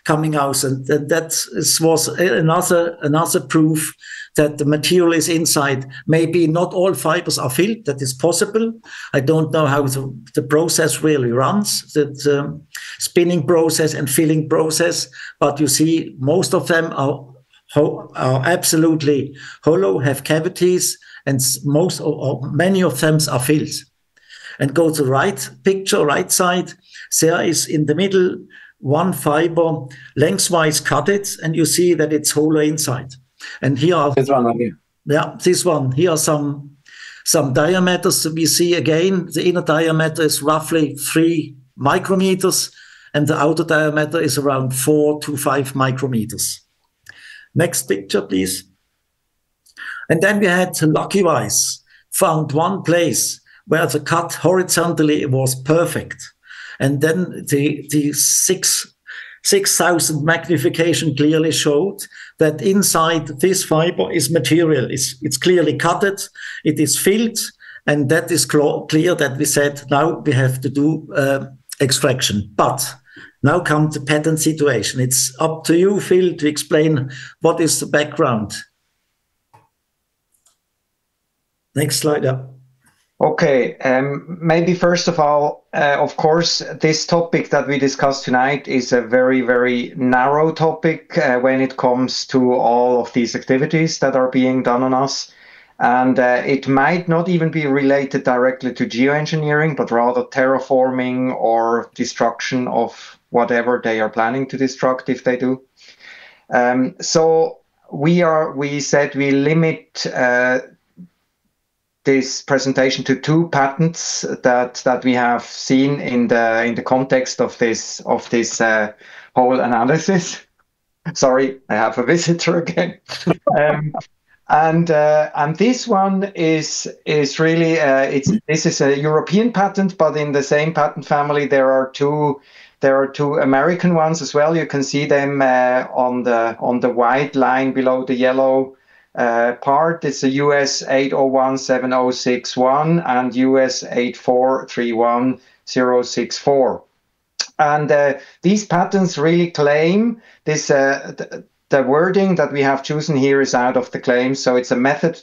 coming out, and that was another proof that the material is inside. Maybe not all fibers are filled. That is possible. I don't know how the process really runs, the spinning process and filling process, but you see most of them are absolutely hollow, have cavities, and most or many of them are filled. And go to the right picture, right side. There is in the middle one fiber lengthwise cut it, and you see that it's hollow inside. And here are this one here. Yeah, this one. Here are some diameters. We see again the inner diameter is roughly 3 micrometers, and the outer diameter is around 4 to 5 micrometers. Next picture, please. And then we had, lucky-wise, found one place where the cut horizontally was perfect. And then the 6,000 magnification clearly showed that inside this fiber is material. It's clearly cutted, it is filled, and that is clear that we said, now we have to do extraction. But now comes the patent situation. It's up to you, Phil, to explain what is the background. Next slide up. Okay, maybe first of all, of course, this topic that we discussed tonight is a very, very narrow topic when it comes to all of these activities that are being done on us. And it might not even be related directly to geoengineering, but rather terraforming or destruction of whatever they are planning to destruct if they do. So we said we limit this presentation to 2 patents that we have seen in the context of this whole analysis. Sorry, I have a visitor again. And this one is really this is a European patent, but in the same patent family there are two American ones as well. You can see them on the white line below the yellow part. It's a US 8017061 and US 8431064. And these patents really claim this. The wording that we have chosen here is out of the claim. So it's a method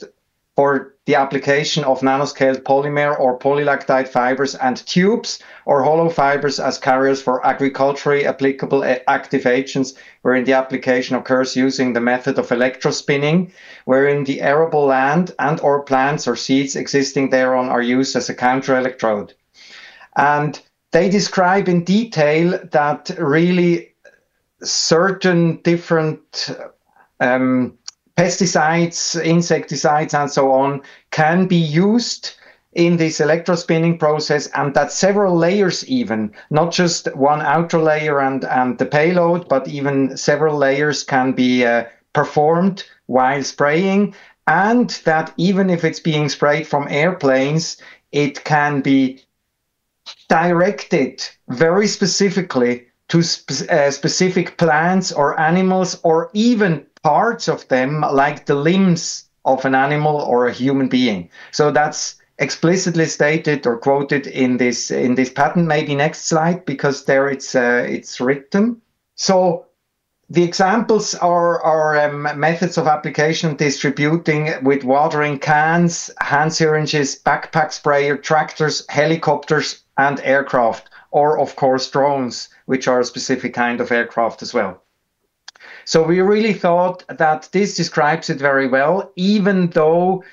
for the application of nanoscaled polymer or polylactide fibers and tubes or hollow fibers as carriers for agriculturally applicable active agents, wherein the application occurs using the method of electrospinning, wherein the arable land and or plants or seeds existing thereon are used as a counter-electrode. And they describe in detail that really certain different pesticides, insecticides, and so on can be used in this electrospinning process, and that several layers even, not just one outer layer and the payload, but even several layers can be performed while spraying, and that even if it's being sprayed from airplanes, it can be directed very specifically to specific plants or animals, or even parts of them, like the limbs of an animal or a human being. So that's explicitly stated or quoted in this patent. Maybe next slide, because there it's written. So the examples are methods of application: distributing with watering cans, hand syringes, backpack sprayer, tractors, helicopters, and aircraft, or of course drones, which are a specific kind of aircraft as well. So we really thought that this describes it very well, even though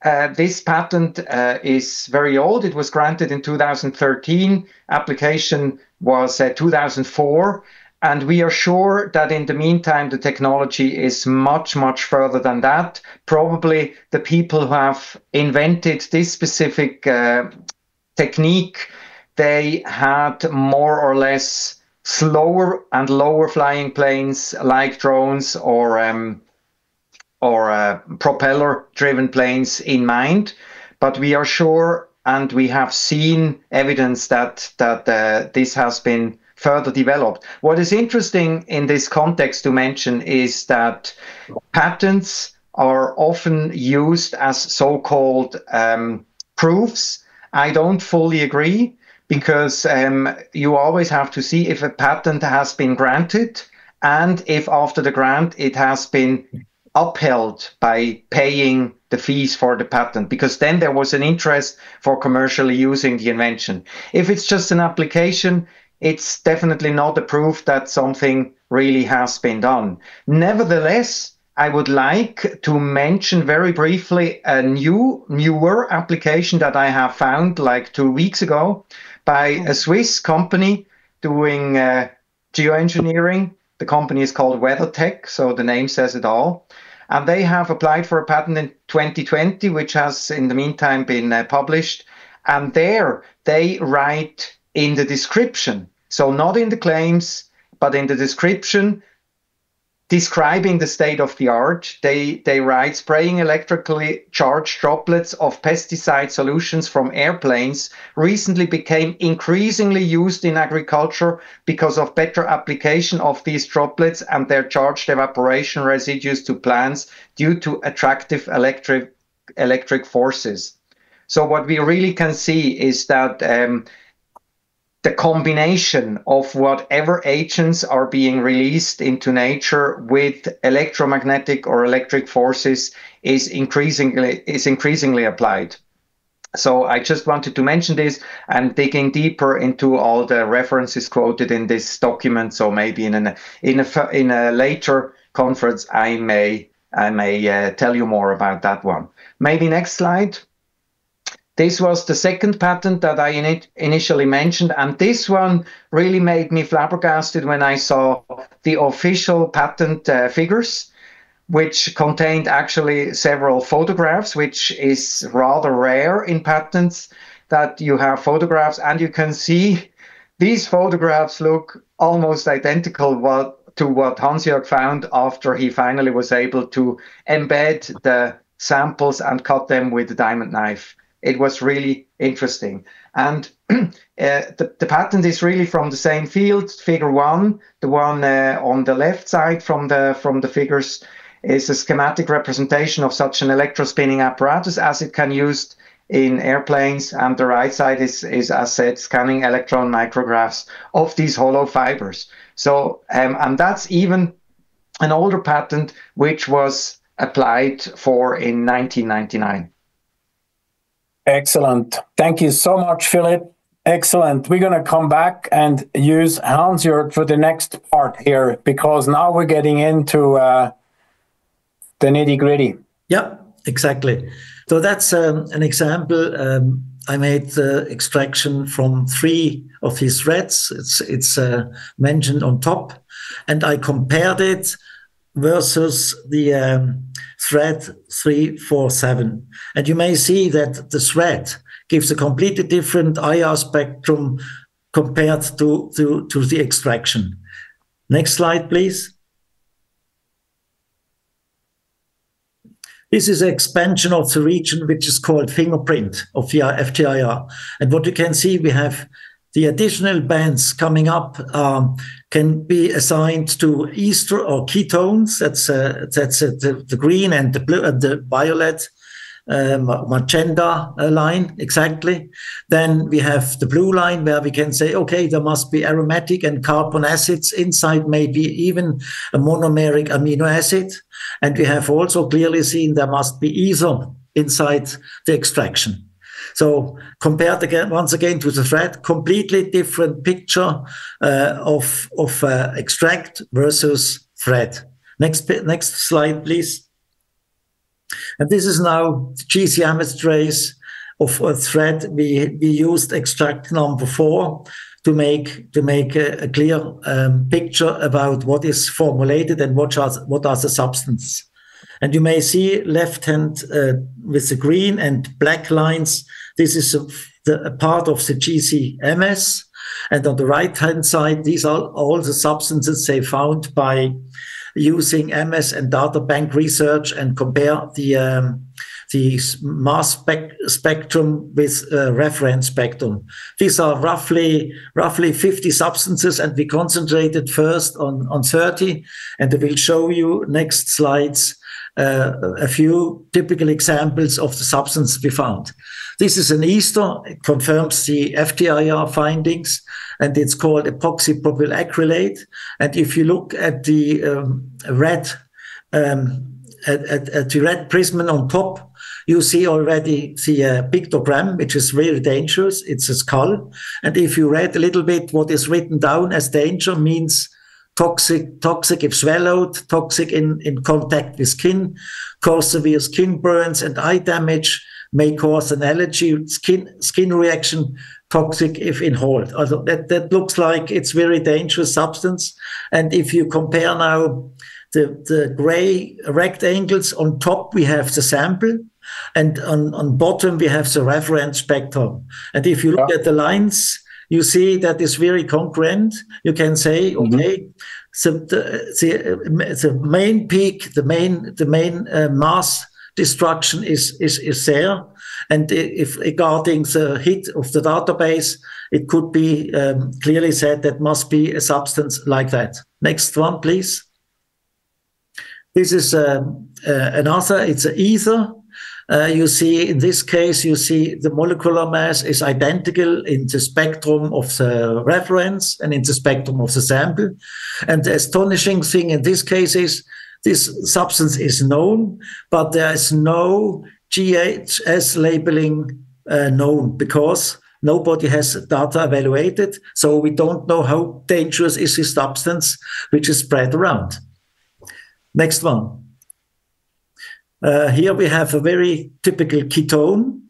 this patent is very old. It was granted in 2013. Application was 2004. And we are sure that in the meantime, the technology is much, much further than that. Probably the people who have invented this specific technique, they had more or less slower and lower flying planes like drones or propeller-driven planes in mind. But we are sure, and we have seen evidence that this has been further developed. What is interesting in this context to mention is that patents are often used as so-called proofs. I don't fully agree, because you always have to see if a patent has been granted and if after the grant it has been upheld by paying the fees for the patent, because then there was an interest for commercially using the invention. If it's just an application, it's definitely not a proof that something really has been done. Nevertheless, I would like to mention very briefly a newer application that I have found like 2 weeks ago by a Swiss company doing geoengineering. The company is called WeatherTech, so the name says it all. And they have applied for a patent in 2020, which has in the meantime been published. And there they write in the description, so not in the claims, but in the description, describing the state of the art, they write, spraying electrically charged droplets of pesticide solutions from airplanes recently became increasingly used in agriculture because of better application of these droplets and their charged evaporation residues to plants due to attractive electric forces. So what we really can see is that the combination of whatever agents are being released into nature with electromagnetic or electric forces is increasingly applied. So I just wanted to mention this, and digging deeper into all the references quoted in this document. So maybe in a later conference, I may tell you more about that one. Maybe next slide. This was the second patent that I initially mentioned, and this one really made me flabbergasted when I saw the official patent figures, which contained actually several photographs, which is rather rare in patents, that you have photographs and you can see these photographs look almost identical to what Hansjörg found after he finally was able to embed the samples and cut them with a diamond knife. It was really interesting. And the patent is really from the same field. Figure 1, the one on the left side from the figures, is a schematic representation of such an electrospinning apparatus as it can used in airplanes. And the right side is as said, scanning electron micrographs of these hollow fibers. So, and that's even an older patent, which was applied for in 1999. Excellent. Thank you so much, Philipp. Excellent. We're going to come back and use Hansjörg for the next part here, because now we're getting into the nitty-gritty. Yeah, exactly. So that's an example. I made the extraction from 3 of these threads. It's mentioned on top, and I compared it versus the thread 347. And you may see that the thread gives a completely different IR spectrum compared to the extraction. Next slide, please. This is an expansion of the region which is called fingerprint of the FTIR. And what you can see, we have the additional bands coming up can be assigned to ester or ketones. That's the green and the blue and the violet, magenta line, exactly. Then we have the blue line where we can say, okay, there must be aromatic and carbon acids inside, maybe even a monomeric amino acid. And we have also clearly seen there must be ether inside the extraction. So compared again, once again, to the thread, completely different picture of extract versus thread. Next slide, please. And this is now the GC-Amex trace of a thread. We used extract number 4 to make a clear picture about what is formulated and what are the substances. And you may see left hand with the green and black lines. This is a part of the GCMS. And on the right hand side, these are all the substances they found by using MS and data bank research and compare the mass spectrum with reference spectrum. These are roughly 50 substances, and we concentrated first on 30, and I will show you next slides a few typical examples of the substance we found. This is an ester. It confirms the FTIR findings, and it's called epoxypropyl acrylate. And if you look at the red at the red prism on top, you see already the pictogram, which is really dangerous. It's a skull. And if you read a little bit what is written down as danger, means toxic if swallowed, toxic in contact with skin, cause severe skin burns and eye damage, may cause an allergy, skin reaction, toxic if inhaled. Also that looks like it's very dangerous substance. And if you compare now the gray rectangles, on top we have the sample, and on bottom we have the reference spectrum. And if you look at the lines, you see that is very congruent. You can say, okay, so the main peak, the main mass destruction is there. And if regarding the hit of the database, it could be clearly said that must be a substance like that. Next one, please. This is another, it's an ether. You see, in this case, you see the molecular mass is identical in the spectrum of the reference and in the spectrum of the sample. And the astonishing thing in this case is this substance is known, but there is no GHS labeling known because nobody has data evaluated. So we don't know how dangerous is this substance, which is spread around. Next one. Here we have a very typical ketone.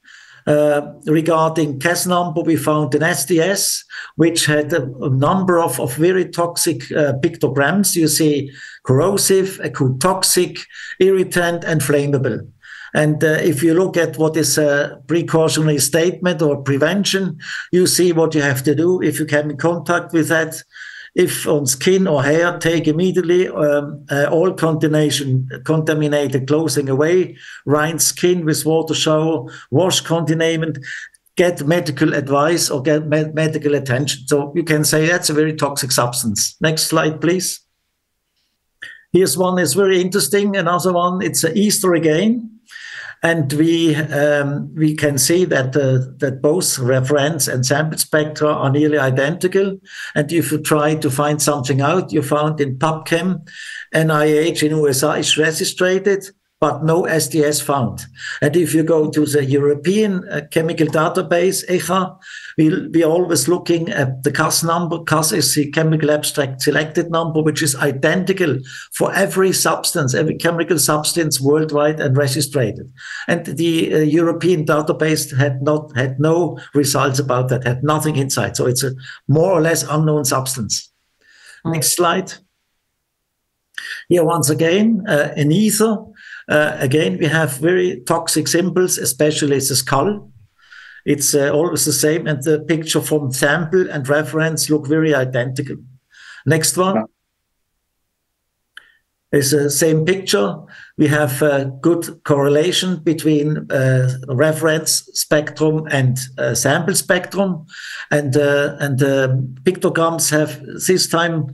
Regarding Cas number, we found an SDS, which had a number of very toxic pictograms. You see corrosive, acute toxic, irritant, and flammable. And if you look at what is a precautionary statement or prevention, you see what you have to do if you come in contact with that. If on skin or hair, take immediately all contaminated clothing away, rinse skin with water shower, wash contaminant, get medical advice or get medical attention. So you can say that's a very toxic substance. Next slide, please. Here's one is very interesting. Another one, it's an ester again. And we can see that that both reference and sample spectra are nearly identical. And if you try to find something out, you found in PubChem, NIH in USA is registered, but no SDS found. And if you go to the European chemical database, ECHA, we're always looking at the Cas number. Cas is the chemical abstract selected number, which is identical for every substance, every chemical substance worldwide and registered. And the European database had no results about that, had nothing inside. So it's a more or less unknown substance. Next slide. Here, once again, an ether. Again, we have very toxic symbols, especially the skull. It's always the same, and the picture from sample and reference look very identical. Next one. It's the same picture. We have a good correlation between reference spectrum and sample spectrum, and pictograms have this time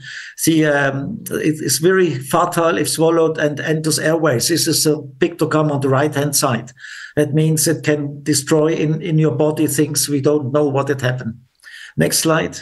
it's very fatal if swallowed and enters airways. This is a pictogram on the right hand side. That means it can destroy in your body things we don't know what had happened. Next slide.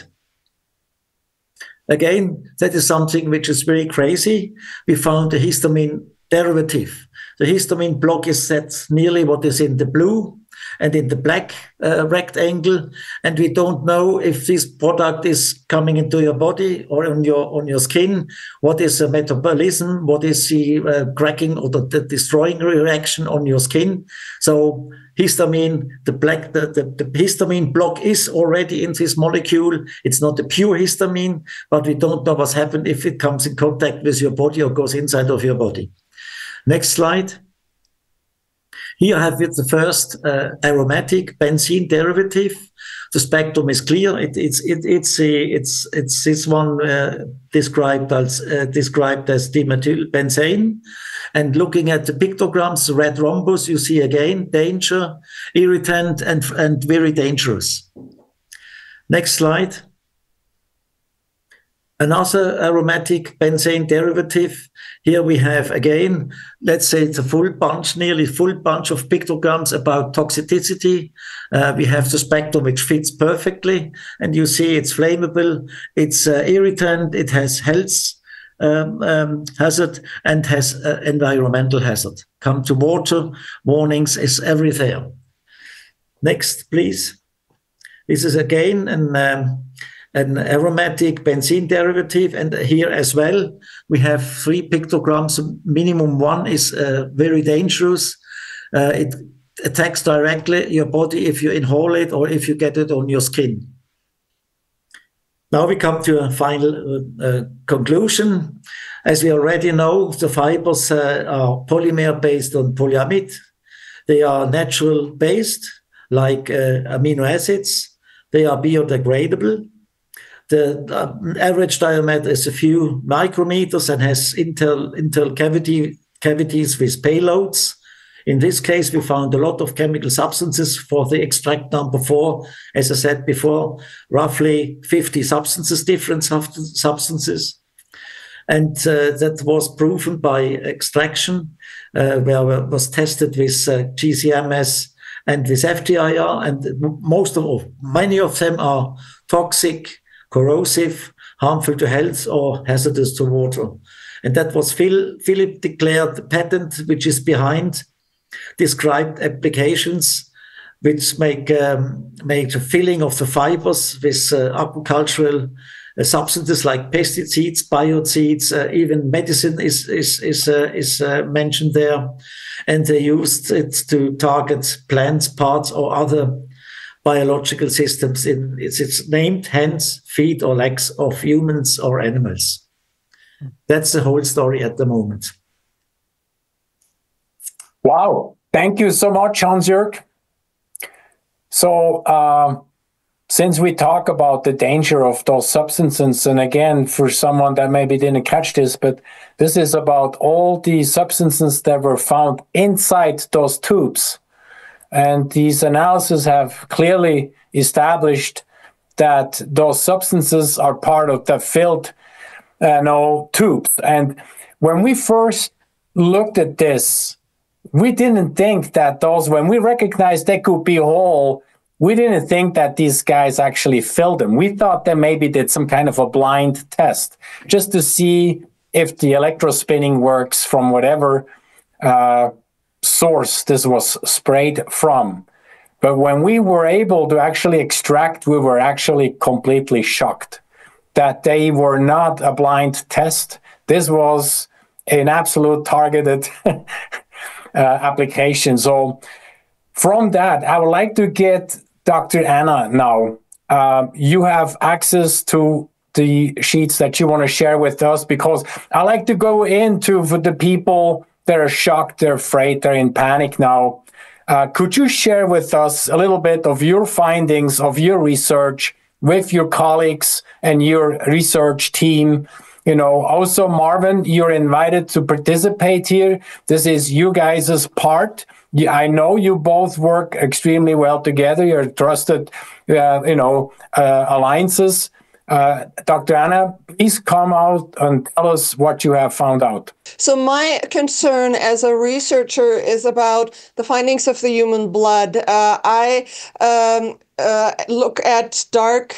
Again, that is something which is very crazy. We found a histamine derivative. The histamine block is set nearly what is in the blue. and in the black rectangle. And we don't know if this product is coming into your body or on your skin. What is the metabolism? What is the cracking or the destroying reaction on your skin? So histamine, the histamine block is already in this molecule. It's not a pure histamine, but we don't know what's happened if it comes in contact with your body or goes inside of your body. Next slide. Here I have with the first aromatic benzene derivative. The spectrum is clear. It's this one described as dimethylbenzene. And looking at the pictograms, the red rhombus, you see again danger, irritant, and very dangerous. Next slide. Another aromatic benzene derivative. Here we have again, let's say it's a full bunch, nearly full bunch of pictograms about toxicity. We have the spectrum which fits perfectly, and you see it's flammable, it's irritant, it has health hazard, and has environmental hazard. Come to water, warnings is everywhere. Next, please. This is again an aromatic benzene derivative, and here as well we have 3 pictograms. Minimum 1 is very dangerous. It attacks directly your body if you inhale it or if you get it on your skin. Now we come to a final conclusion. As we already know, the fibers are polymer based on polyamide. They are natural based, like amino acids. They are biodegradable. The average diameter is a few micrometers and has internal cavities with payloads. In this case, we found a lot of chemical substances. For the extract number 4, as I said before, roughly 50 substances, different substances. And that was proven by extraction, where it was tested with GCMS and with FTIR. And many of them are toxic, corrosive, harmful to health, or hazardous to water. And that was Philipp declared the patent, which is behind described applications, which make the filling of the fibers with agricultural substances like pesticides, biocides, even medicine is mentioned there. And they used it to target plants, parts, or other biological systems. It's named hands, feet, or legs of humans or animals. That's the whole story at the moment. Wow. Thank you so much, Hansjörg. So, since we talk about the danger of those substances, and again, for someone that maybe didn't catch this, but this is about all the substances that were found inside those tubes. And these analyses have clearly established that those substances are part of the filled tubes. And when we first looked at this, we didn't think that when we recognized they could be whole, we didn't think that these guys actually filled them. We thought they maybe did some kind of a blind test just to see if the electrospinning works from whatever source this was sprayed from. But when we were able to actually extract, we were actually completely shocked that they were not a blind test. This was an absolute targeted application. So from that, I would like to get Dr. Anna now. You have access to the sheets that you want to share with us, because I like to go into for the people that are shocked, they're afraid, they're in panic now. Could you share with us a little bit of your findings of your research with your colleagues and your research team? You know, also, Marvin, you're invited to participate here. This is you guys' part. I know you both work extremely well together. You're trusted, alliances. Dr. Anna, please come out and tell us what you have found out. So my concern as a researcher is about the findings of the human blood. I look at dark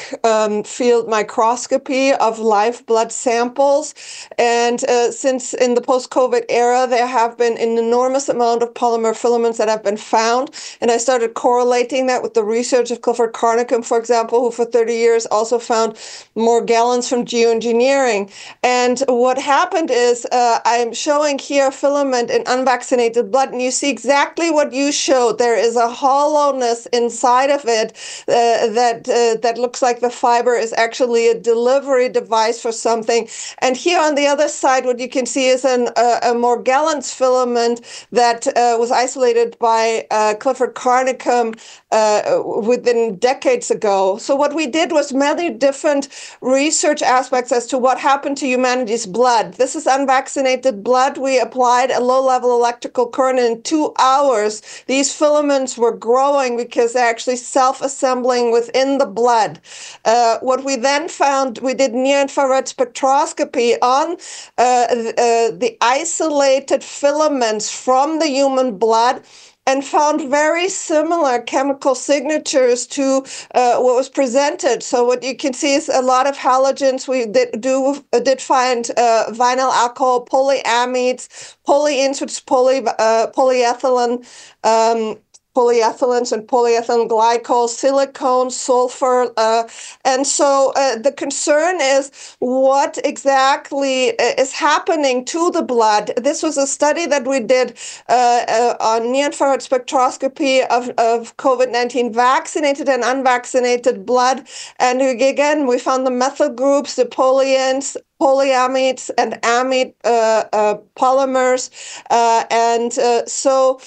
field microscopy of live blood samples. And since in the post-COVID era, there have been an enormous amount of polymer filaments that have been found. And I started correlating that with the research of Clifford Carnicom, for example, who for 30 years also found Morgellons from geoengineering. And what happened is I'm showing here a filament in unvaccinated blood, and you see exactly what you showed. There is a hollowness inside of it that looks like the fiber is actually a delivery device for something. And here on the other side, what you can see is a Morgellons filament that was isolated by Clifford Carnicom within decades ago. So what we did was many different research aspects as to what happened to humanity's blood. This is unvaccinated blood. We applied a low-level electrical current in 2 hours. These filaments were growing because they're actually self-assembling within the blood. What we then found, we did near-infrared spectroscopy on the isolated filaments from the human blood, and found very similar chemical signatures to what was presented. So what you can see is a lot of halogens. We did find vinyl alcohol, polyamides, polyenes, which is polyethylene, polyethylenes and polyethylene glycol, silicone, sulfur. And so the concern is what exactly is happening to the blood. This was a study that we did on near-infrared spectroscopy of COVID-19 vaccinated and unvaccinated blood. And again, we found the methyl groups, the polyenes, polyamides and amide polymers. So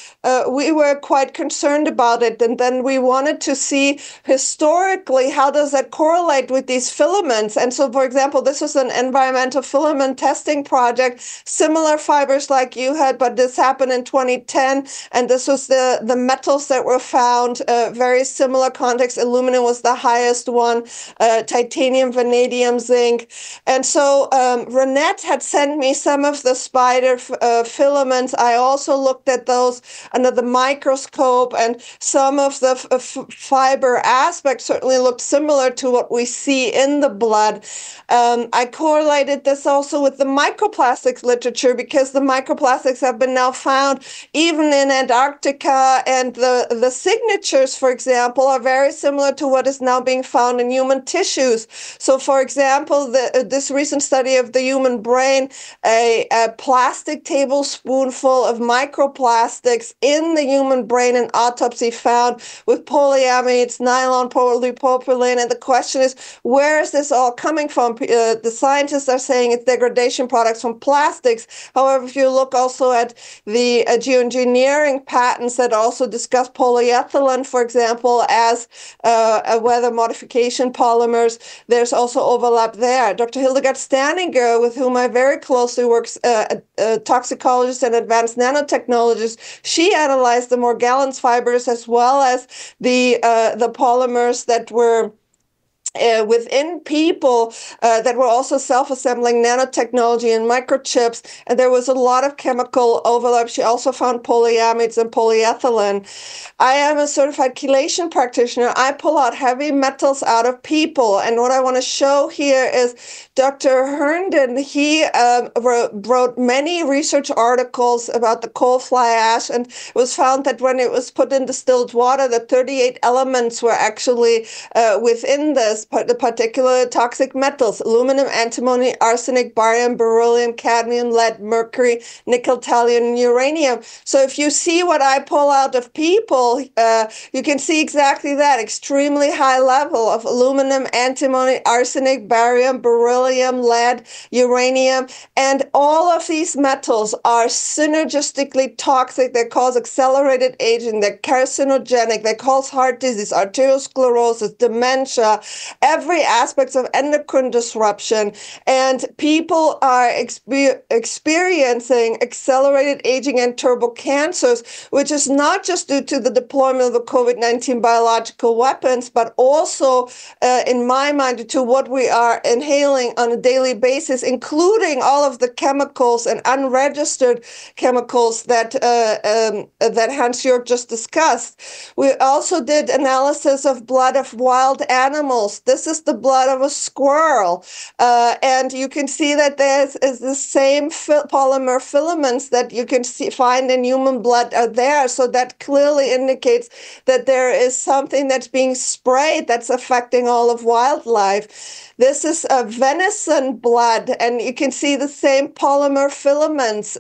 we were quite concerned about it. And then we wanted to see historically, how does that correlate with these filaments? And so, for example, this was an environmental filament testing project, similar fibers like you had, but this happened in 2010. And this was the metals that were found, very similar context. Aluminum was the highest one, titanium, vanadium, zinc. And so Reinette had sent me some of the spider filaments. I also looked at those under the microscope, and some of the fiber aspects certainly looked similar to what we see in the blood. I correlated this also with the microplastics literature, because the microplastics have been now found even in Antarctica, and the signatures, for example, are very similar to what is now being found in human tissues. So, for example, this recent study of the human brain, a plastic tablespoonful of microplastics in the human brain in autopsy found with polyamides, nylon, polypropylene. And the question is, where is this all coming from? The scientists are saying it's degradation products from plastics. However, if you look also at the geoengineering patents that also discuss polyethylene, for example, as weather modification polymers, there's also overlap there. Dr. Hildegard Stanninger, with whom I very closely work, toxicologist and advanced nanotechnologist, she analyzed the Morgellons fibers as well as the polymers that were within people that were also self-assembling nanotechnology and microchips, and there was a lot of chemical overlap. She also found polyamides and polyethylene. I am a certified chelation practitioner. I pull out heavy metals out of people, and what I want to show here is Dr. Herndon. He wrote many research articles about the coal fly ash, and it was found that when it was put in distilled water, the 38 elements were actually within this, the particular toxic metals: aluminum, antimony, arsenic, barium, beryllium, cadmium, lead, mercury, nickel, thallium, and uranium. So if you see what I pull out of people, you can see exactly that, extremely high level of aluminum, antimony, arsenic, barium, beryllium, lead, uranium. And all of these metals are synergistically toxic. They cause accelerated aging. They're carcinogenic. They cause heart disease, arteriosclerosis, dementia. every aspect of endocrine disruption. And people are experiencing accelerated aging and turbo cancers, which is not just due to the deployment of the COVID-19 biological weapons, but also, in my mind, due to what we are inhaling on a daily basis, including all of the chemicals and unregistered chemicals that Hansjörg just discussed. We also did analysis of blood of wild animals. This is the blood of a squirrel. And you can see that there is the same polymer filaments that you can find in human blood are there. So that clearly indicates that there is something that's being sprayed that's affecting all of wildlife. This is a venison blood, and you can see the same polymer filaments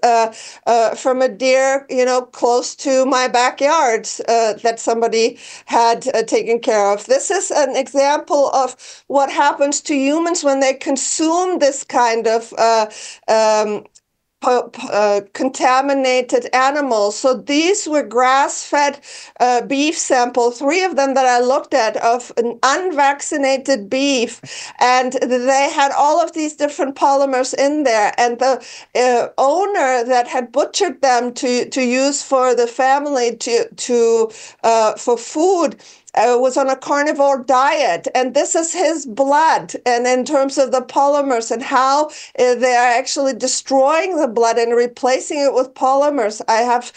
from a deer, close to my backyard that somebody had taken care of. This is an example of what happens to humans when they consume this kind of contaminated animals. So these were grass-fed beef samples, 3 of them that I looked at, of an unvaccinated beef, and they had all of these different polymers in there. And the owner that had butchered them to use for the family for food was on a carnivore diet, and this is his blood. And in terms of the polymers and how they are actually destroying the blood and replacing it with polymers, I have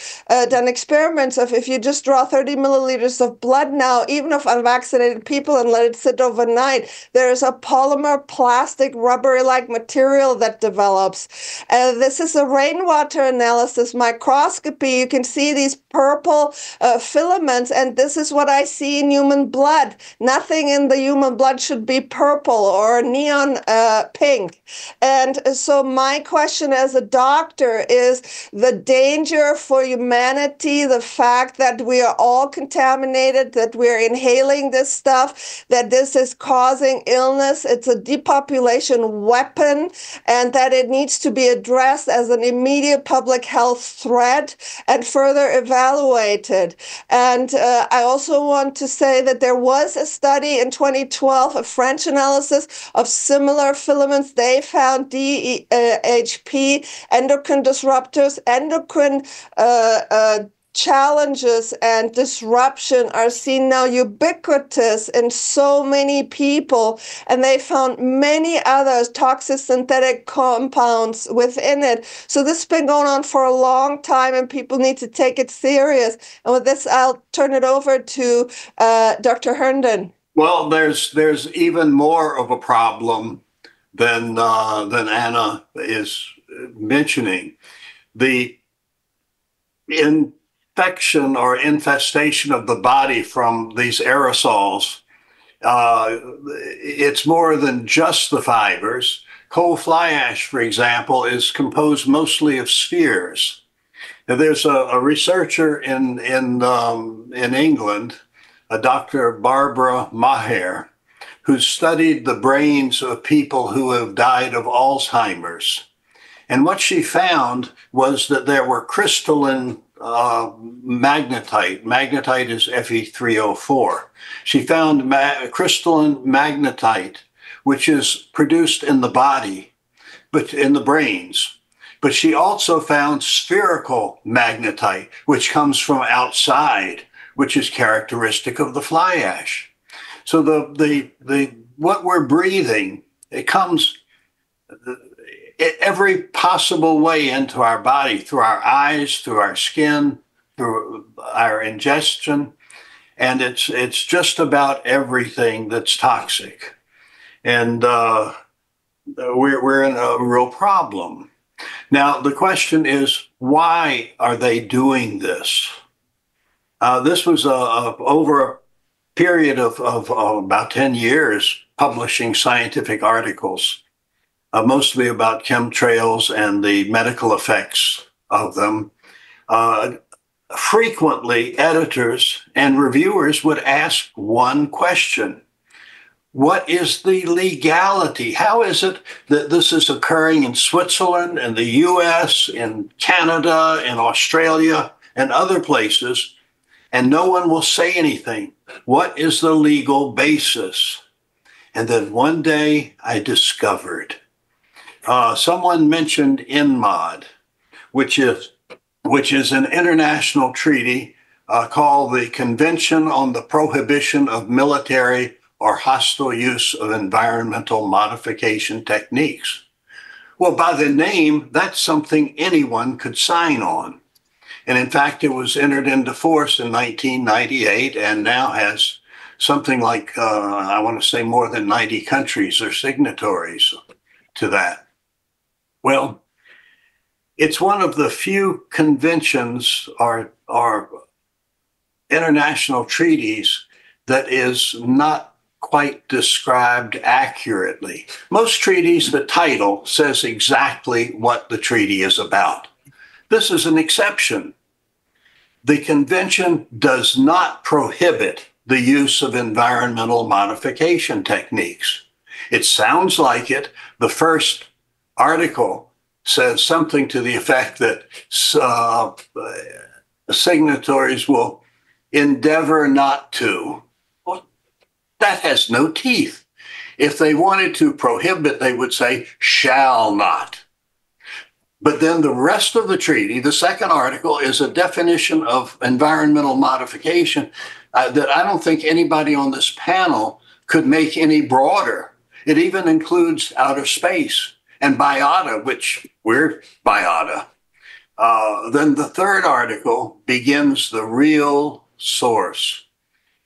done experiments of if you just draw 30 milliliters of blood now, even of unvaccinated people, and let it sit overnight, there is a polymer, plastic, rubbery-like material that develops. This is a rainwater analysis microscopy. You can see these purple filaments, and this is what I see in human blood. Nothing in the human blood should be purple or neon pink. And so my question as a doctor is the danger for humanity, the fact that we are all contaminated, that we're inhaling this stuff, that this is causing illness. It's a depopulation weapon, and that it needs to be addressed as an immediate public health threat and further evaluated. And I also want to say that there was a study in 2012, a French analysis of similar filaments. They found DHP, endocrine disruptors, endocrine challenges and disruption are seen now ubiquitous in so many people, and they found many other toxic synthetic compounds within it. So this has been going on for a long time, and people need to take it serious. And with this, I'll turn it over to Dr. Herndon. Well, there's even more of a problem than Anna is mentioning. The infection or infestation of the body from these aerosols, it's more than just the fibers. Coal fly ash, for example, is composed mostly of spheres. Now, there's a researcher in England, a Dr. Barbara Maher, who studied the brains of people who have died of Alzheimer's. And what she found was that there were crystalline magnetite. Magnetite is Fe3O4. She found crystalline magnetite, which is produced in the body, but in the brains. But she also found spherical magnetite, which comes from outside, which is characteristic of the fly ash. So the what we're breathing, it comes every possible way into our body, through our eyes, through our skin, through our ingestion, and it's just about everything that's toxic, and we're in a real problem. Now the question is, why are they doing this? This was over a period of about 10 years, publishing scientific articles. Mostly about chemtrails and the medical effects of them. Frequently, editors and reviewers would ask one question: what is the legality? How is it that this is occurring in Switzerland, in the US, in Canada, in Australia, and other places, and no one will say anything? What is the legal basis? And then one day I discovered, someone mentioned INMOD, which is an international treaty called the Convention on the Prohibition of Military or Hostile Use of Environmental Modification Techniques. Well, by the name, that's something anyone could sign on. And in fact, it was entered into force in 1998 and now has something like, I want to say more than 90 countries are signatories to that. Well, it's one of the few conventions or international treaties that is not quite described accurately. Most treaties, the title says exactly what the treaty is about. This is an exception. The convention does not prohibit the use of environmental modification techniques. It sounds like it. The first article says something to the effect that signatories will endeavor not to. Well, that has no teeth. If they wanted to prohibit, they would say, shall not. But then the rest of the treaty, the second article, is a definition of environmental modification that I don't think anybody on this panel could make any broader. It even includes outer space and biota, which we're biota. Then the third article begins the real source.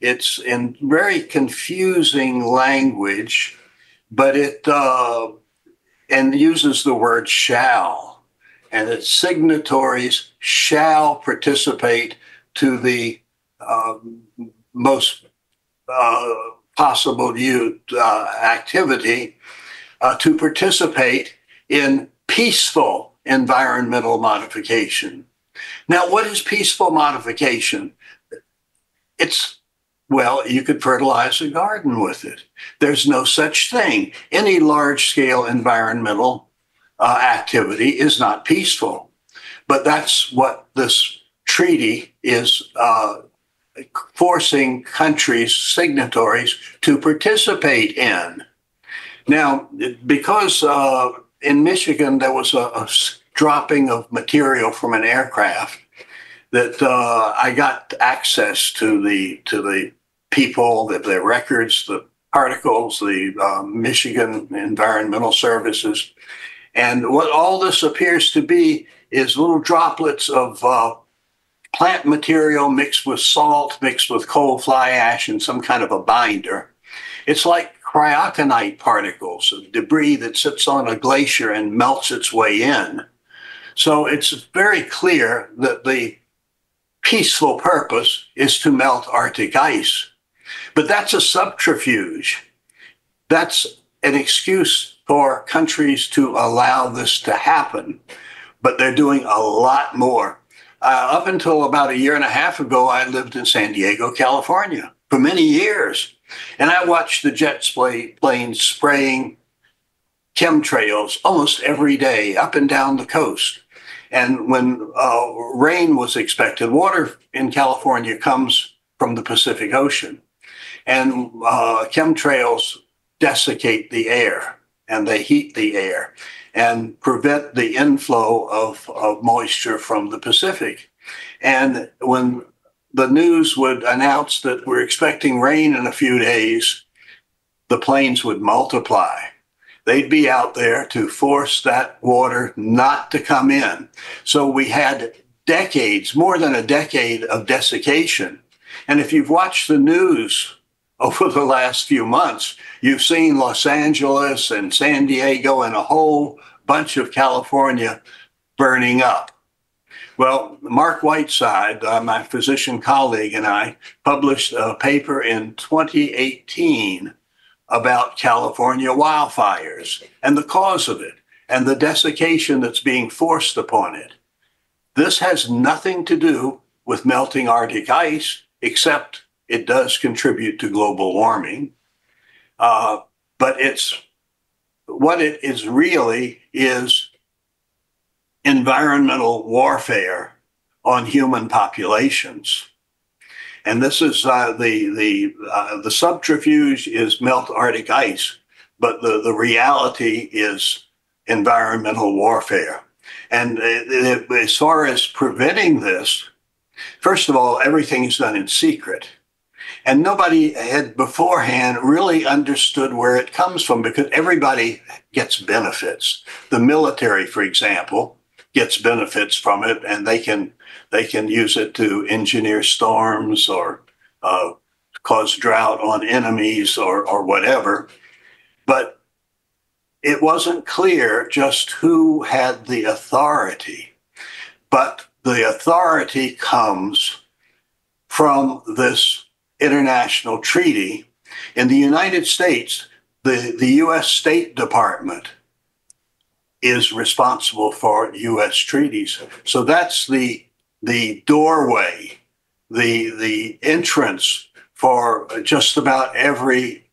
It's in very confusing language, but it and uses the word shall, and its signatories shall participate to the most possible activity to participate in peaceful environmental modification. Now, what is peaceful modification? Well, you could fertilize a garden with it. There's no such thing. Any large-scale environmental activity is not peaceful. But that's what this treaty is forcing countries, signatories, to participate in. Now, because in Michigan there was a dropping of material from an aircraft, that I got access to the people, their records, the articles, the Michigan Environmental Services. And what all this appears to be is little droplets of plant material mixed with salt, mixed with coal fly ash and some kind of a binder. It's like cryoconite particles of debris that sits on a glacier and melts its way in. So it's very clear that the peaceful purpose is to melt Arctic ice. But that's a subterfuge. That's an excuse for countries to allow this to happen. But they're doing a lot more. Up until about a year and a half ago, I lived in San Diego, California, for many years. And I watched the jet planes spraying chemtrails almost every day up and down the coast. And when rain was expected, water in California comes from the Pacific Ocean. And chemtrails desiccate the air, and they heat the air and prevent the inflow of moisture from the Pacific. And when the news would announce that we're expecting rain in a few days, the planes would multiply. They'd be out there to force that water not to come in. So we had decades, more than a decade of desiccation. And if you've watched the news over the last few months, you've seen Los Angeles and San Diego and a whole bunch of California burning up. Well, Mark Whiteside, my physician colleague, and I published a paper in 2018 about California wildfires and the cause of it and the desiccation that's being forced upon it. This has nothing to do with melting Arctic ice, except it does contribute to global warming. But what it is really is environmental warfare on human populations. And this is the subterfuge is melt Arctic ice, but the reality is environmental warfare. And as far as preventing this, first of all, everything is done in secret. And nobody had beforehand really understood where it comes from, because everybody gets benefits. The military, for example, gets benefits from it, and they can use it to engineer storms or cause drought on enemies or whatever. But it wasn't clear just who had the authority. But the authority comes from this international treaty. In the United States, the U.S. State Department is responsible for U.S. treaties. So that's the doorway, the entrance for just about every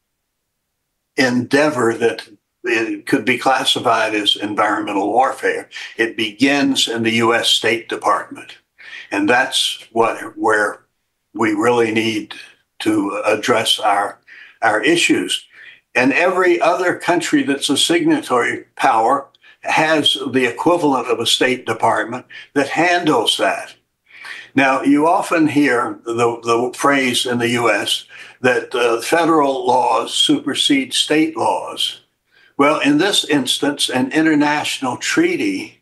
endeavor that it could be classified as environmental warfare. It begins in the U.S. State Department. And that's where we really need to address our issues. And every other country that's a signatory power has the equivalent of a State Department that handles that. Now, you often hear the phrase in the U.S. that federal laws supersede state laws. Well, in this instance, an international treaty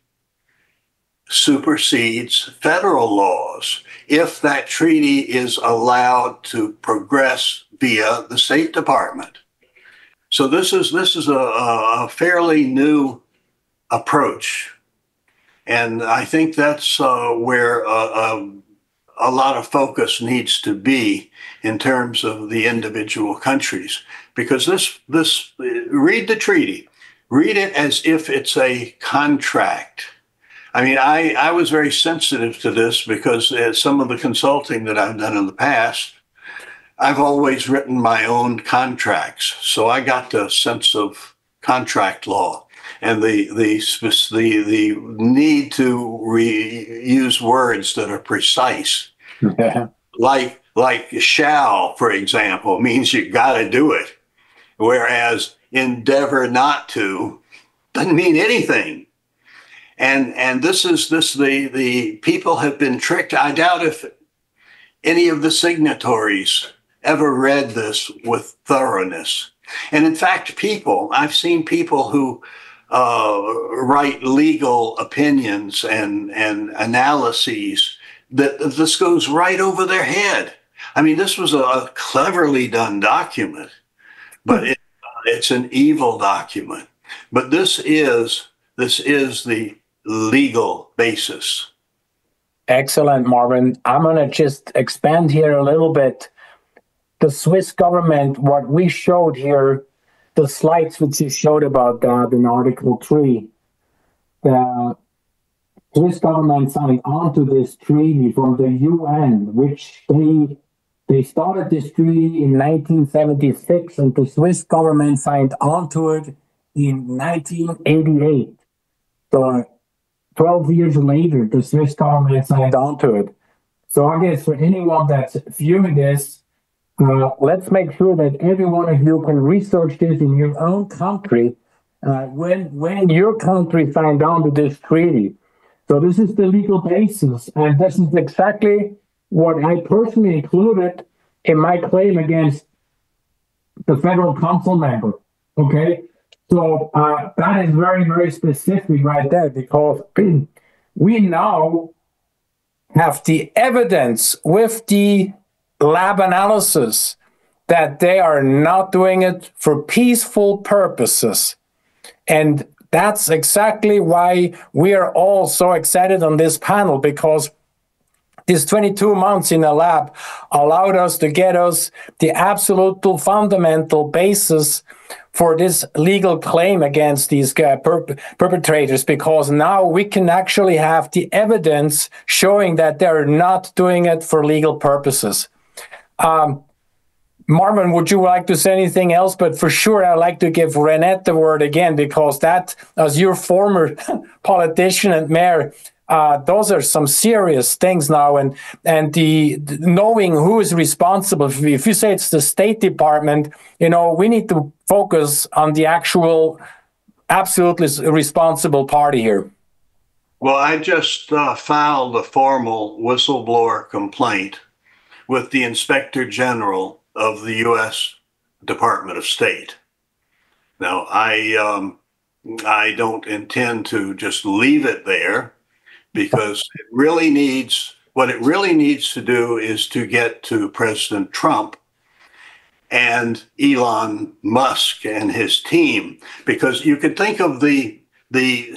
supersedes federal laws if that treaty is allowed to progress via the State Department. So this is a fairly new approach. And I think that's where a lot of focus needs to be in terms of the individual countries. Because this read the treaty, read it as if it's a contract. I mean, I was very sensitive to this because some of the consulting that I've done in the past, I've always written my own contracts. So I got the sense of contract law and the need to use words that are precise. like shall, for example, means you got to do it. Whereas endeavor not to doesn't mean anything. And the people have been tricked. I doubt if any of the signatories ever read this with thoroughness. And in fact, I've seen people who write legal opinions and analyses that this goes right over their head. I mean, this was a cleverly done document, but it's an evil document. But this is the legal basis. Excellent, Marvin. I'm going to just expand here a little bit. The Swiss government, what we showed here, the slides which you showed about that in Article 3, the Swiss government signed on to this treaty from the UN, which they started this treaty in 1976, and the Swiss government signed on to it in 1988. So 12 years later, the Swiss government signed on to it. So I guess for anyone that's viewing this, let's make sure that every one of you can research this in your own country when your country signed on to this treaty. So this is the legal basis, and this is exactly what I personally included in my claim against the federal council member, okay? So that is very, very specific right there, because we now have the evidence with the lab analysis that they are not doing it for peaceful purposes. And that's exactly why we are all so excited on this panel, because these 22 months in the lab allowed us to get us the absolute fundamental basis for this legal claim against these perpetrators, because now we can actually have the evidence showing that they're not doing it for legal purposes. Marvin, would you like to say anything else? But for sure, I'd like to give Reinette the word again, because that, as your former politician and mayor, those are some serious things now. And the knowing who is responsible. If you say it's the State Department, we need to focus on the actual absolutely responsible party here. Well, I just filed a formal whistleblower complaint with the Inspector General of the U.S. Department of State. Now, I don't intend to just leave it there, because what it really needs to do is to get to President Trump and Elon Musk and his team, because you could think of the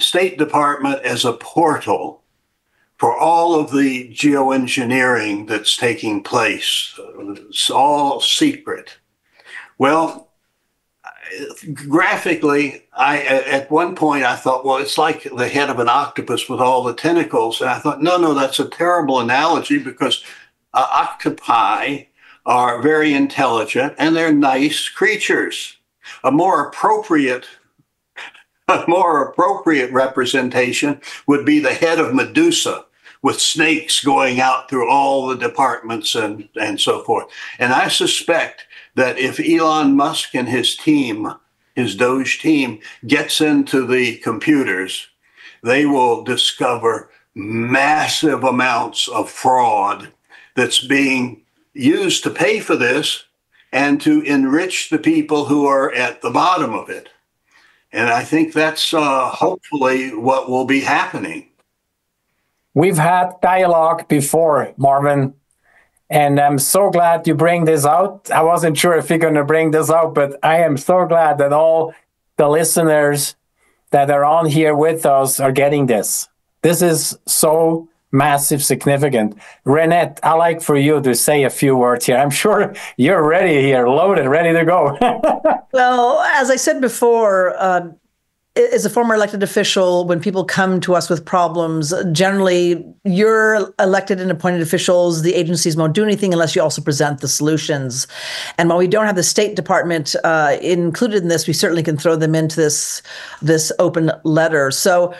State Department as a portal for all of the geoengineering that's taking place. It's all secret. Well, graphically, at one point I thought, well, it's like the head of an octopus with all the tentacles. And I thought, no, that's a terrible analogy, because octopi are very intelligent and they're nice creatures. A more appropriate representation would be the head of Medusa, with snakes going out through all the departments and so forth. And I suspect that if Elon Musk and his team, his Doge team, gets into the computers, they will discover massive amounts of fraud that's being used to pay for this and to enrich the people who are at the bottom of it. And I think that's hopefully what will be happening. We've had dialogue before, Marvin, and I'm so glad you bring this out. I wasn't sure if you're going to bring this out, but I am so glad that all the listeners that are on here with us are getting this. This is so massive, significant. Reinette, I'd like for you to say a few words here. I'm sure you're ready here, loaded, ready to go. Well, as I said before, as a former elected official, when people come to us with problems, generally your elected and appointed officials, the agencies won't do anything unless you also present the solutions. And while we don't have the State Department included in this, we certainly can throw them into this open letter. So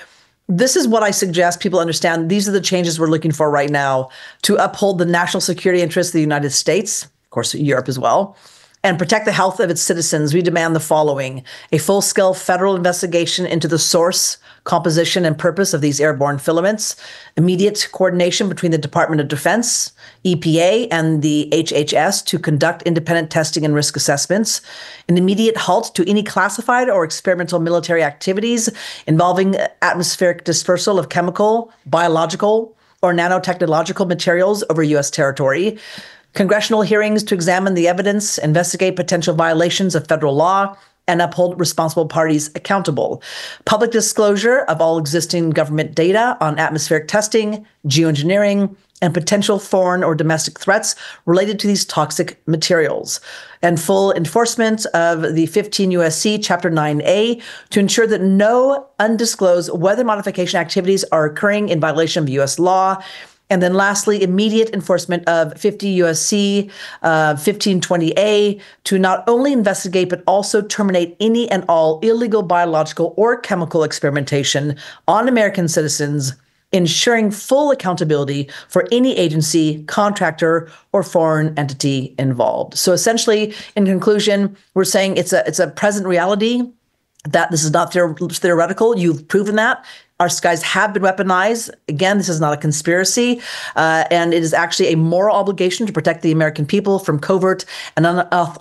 this is what I suggest people understand. These are the changes we're looking for right now to uphold the national security interests of the United States, of course, Europe as well, and protect the health of its citizens. We demand the following: a full-scale federal investigation into the source, composition, and purpose of these airborne filaments, immediate coordination between the Department of Defense, EPA, and the HHS to conduct independent testing and risk assessments, an immediate halt to any classified or experimental military activities involving atmospheric dispersal of chemical, biological, or nanotechnological materials over U.S. territory, congressional hearings to examine the evidence, investigate potential violations of federal law, and uphold responsible parties accountable. Public disclosure of all existing government data on atmospheric testing, geoengineering, and potential foreign or domestic threats related to these toxic materials. And full enforcement of the 15 U.S.C. Chapter 9A to ensure that no undisclosed weather modification activities are occurring in violation of U.S. law. And then lastly, immediate enforcement of 50 U.S.C. 1520A to not only investigate, but also terminate any and all illegal biological or chemical experimentation on American citizens, ensuring full accountability for any agency, contractor, or foreign entity involved. So essentially, in conclusion, we're saying it's a present reality, that this is not theoretical. You've proven that. Our skies have been weaponized. Again, this is not a conspiracy, and it is actually a moral obligation to protect the American people from covert and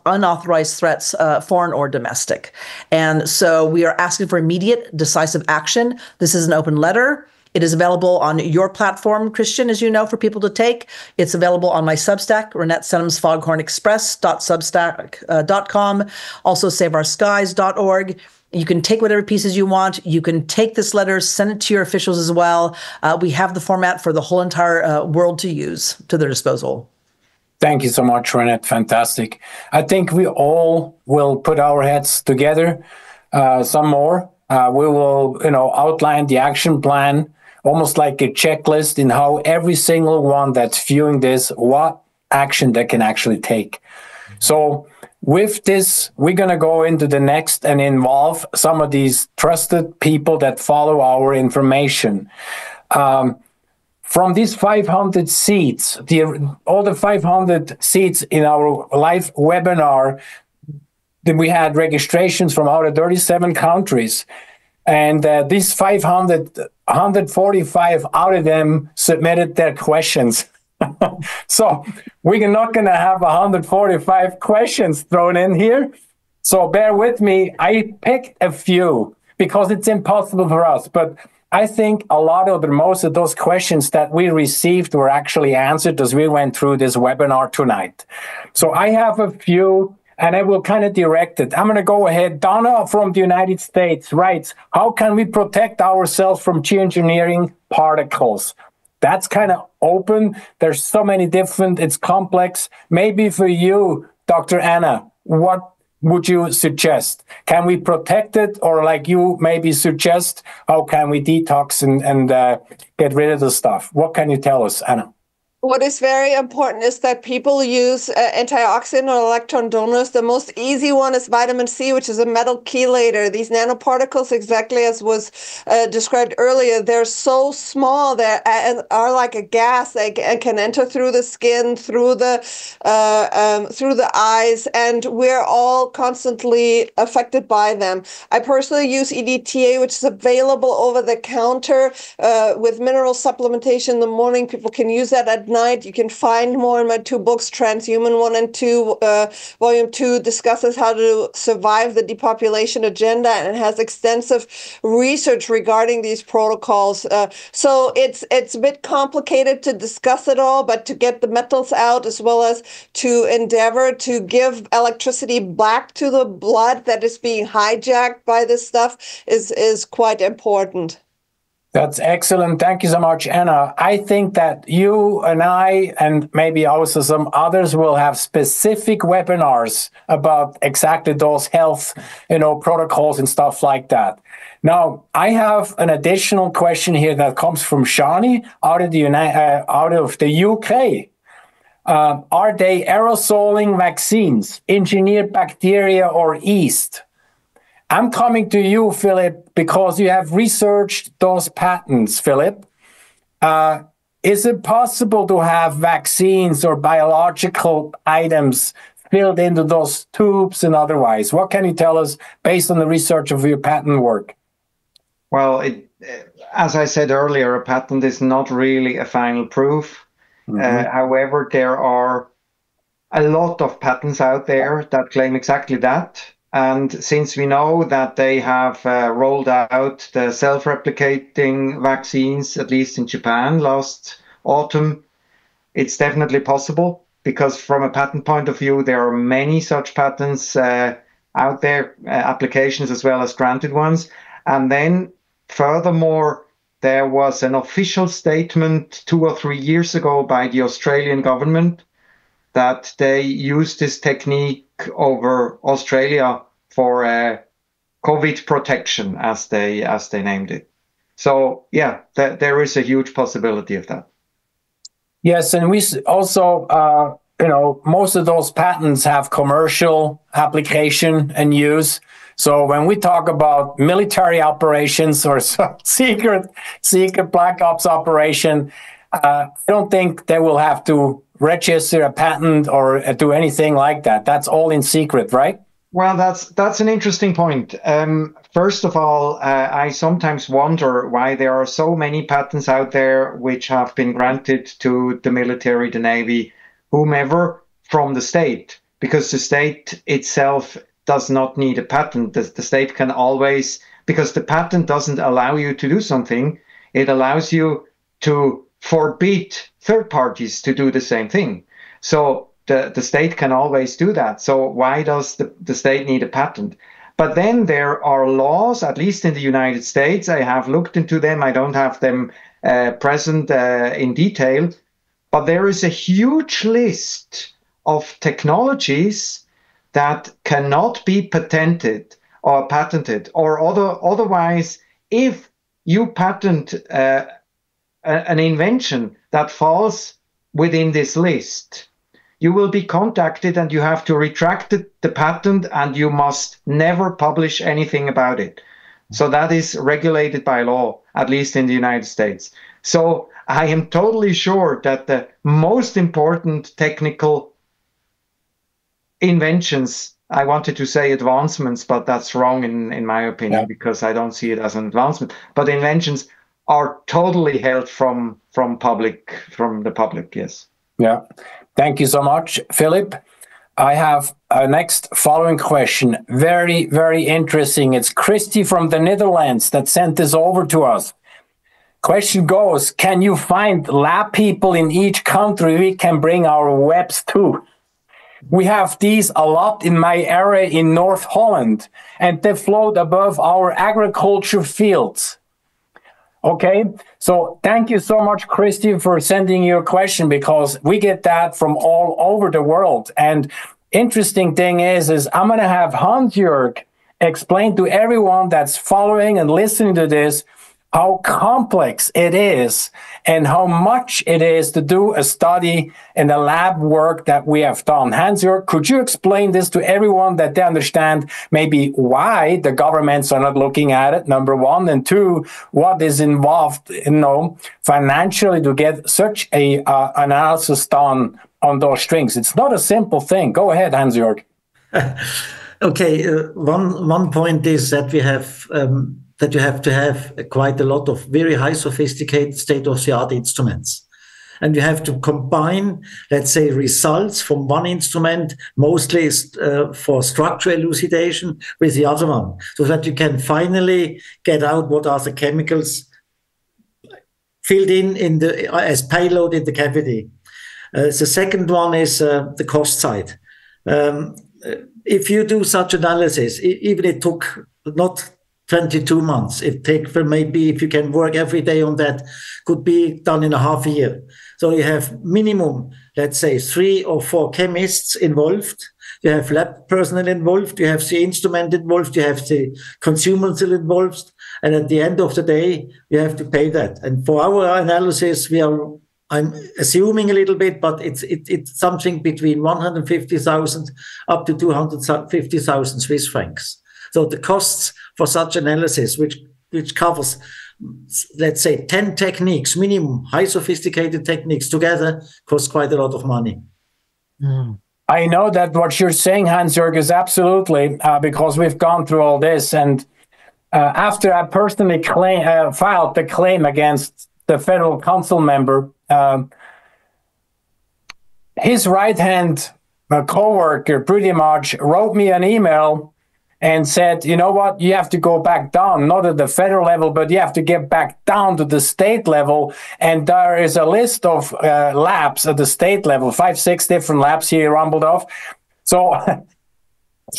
unauthorized threats, foreign or domestic. And so we are asking for immediate, decisive action. This is an open letter. It is available on your platform, Christian, as you know, for people to take. It's available on my Substack, Reinette Senum's foghornexpress.substack.com, also saveourskies.org. You can take whatever pieces you want. You can take this letter, send it to your officials as well. We have the format for the whole entire world to use to their disposal. Thank you so much, Reinette. Fantastic. I think we all will put our heads together some more. We will, outline the action plan, almost like a checklist in how every single one that's viewing this, what action they can actually take. So with this, we're going to go into the next and involve some of these trusted people that follow our information. From these 500 seats, all the 500 seats in our live webinar, we had registrations from out of 37 countries. And these 500, 145 out of them submitted their questions. So we're not going to have 145 questions thrown in here. So bear with me. I picked a few because it's impossible for us. But I think most of those questions that we received were actually answered as we went through this webinar tonight. So I have a few, and I will kind of direct it. I'm going to go ahead. Donna from the United States writes, how can we protect ourselves from geoengineering particles? That's kind of open. There's so many different, it's complex. Maybe for you, Dr. Anna, what would you suggest? Can we protect it? Or like you maybe suggest, how can we detox and get rid of the stuff? What can you tell us, Anna? What is very important is that people use antioxidant or electron donors. The most easy one is vitamin C, which is a metal chelator. These nanoparticles, exactly as was described earlier, they're so small that are like a gas. They can enter through the skin, through the eyes, and we're all constantly affected by them. I personally use EDTA, which is available over the counter with mineral supplementation in the morning. People can use that at night. You can find more in my two books, Transhuman 1 and 2. Volume 2 discusses how to survive the depopulation agenda, and it has extensive research regarding these protocols. So it's a bit complicated to discuss it all, but to get the metals out as well as to endeavor to give electricity back to the blood that is being hijacked by this stuff is quite important. That's excellent. Thank you so much, Anna. I think that you and I, and maybe also some others, will have specific webinars about exactly those health, protocols and stuff like that. Now, I have an additional question here that comes from Shani out of the UK. Are they aerosoling vaccines, engineered bacteria or yeast? I'm coming to you, Philip, because you have researched those patents, Philip. Is it possible to have vaccines or biological items filled into those tubes and otherwise? What can you tell us based on the research of your patent work? Well, as I said earlier, a patent is not really a final proof. However, there are a lot of patents out there that claim exactly that. And since we know that they have rolled out the self-replicating vaccines, at least in Japan last autumn, it's definitely possible, because from a patent point of view, there are many such patents out there, applications as well as granted ones. And then furthermore, there was an official statement 2 or 3 years ago by the Australian government that they used this technique over Australia for COVID protection, as they named it. So yeah, there is a huge possibility of that. Yes, and we also, most of those patents have commercial application and use. So when we talk about military operations or secret black ops operation, I don't think they will have to register a patent or do anything like that. That's all in secret, right? Well, that's an interesting point. First of all, I sometimes wonder why there are so many patents out there which have been granted to the military, the Navy, whomever, from the state, because the state itself does not need a patent. The state can always, because the patent doesn't allow you to do something, it allows you to forbid third parties to do the same thing. So the state can always do that. So why does the state need a patent? But then there are laws, at least in the United States. I have looked into them. I don't have them present in detail. But there is a huge list of technologies that cannot be patented or otherwise, if you patent an invention that falls within this list, you will be contacted and you have to retract the patent, and you must never publish anything about it. So that is regulated by law, at least in the United States. So I am totally sure that the most important technical inventions, I wanted to say advancements, but that's wrong in my opinion, because I don't see it as an advancement. But inventions are totally held from the public, yes. Yeah. Thank you so much, Philip. I have a next following question. Very, very interesting. It's Christy from the Netherlands that sent this over to us. Question goes, can you find lab people in each country we can bring our webs to? We have these a lot in my area in North Holland, and they float above our agriculture fields. Okay, so thank you so much, Christy, for sending your question, because we get that from all over the world. And interesting thing is I'm going to have Hansjörg explain to everyone that's following and listening to this how complex it is and how much it is to do a study and the lab work that we have done. Hansjörg, could you explain this to everyone that they understand maybe why the governments are not looking at it, number one, and two, what is involved, financially to get such a analysis done on those strings? It's not a simple thing. Go ahead, Hansjörg. Okay, one point is that we have that you have to have quite a lot of very high sophisticated state-of-the-art instruments. And you have to combine, let's say, results from one instrument, mostly for structural elucidation, with the other one, so that you can finally get out what are the chemicals filled in the as payload in the cavity. The second one is the cost side. If you do such analysis, even it took not 22 months. It takes maybe, if you can work every day on that, could be done in a half a year. So you have minimum, let's say, 3 or 4 chemists involved. You have lab personnel involved. You have the instrument involved. You have the consumables involved. And at the end of the day, you have to pay that. And for our analysis, I'm assuming a little bit, but it's something between 150,000 up to 250,000 Swiss francs. So the costs for such analysis, which covers, let's say, 10 techniques, minimum, high sophisticated techniques together, costs quite a lot of money. I know that what you're saying, Hansjörg, is absolutely, because we've gone through all this. And after I personally filed the claim against the federal council member, his right-hand co-worker pretty much wrote me an email and said, you know what, you have to go back down, not at the federal level, but you have to get back down to the state level. And there is a list of labs at the state level, 5, 6 different labs he rumbled off. So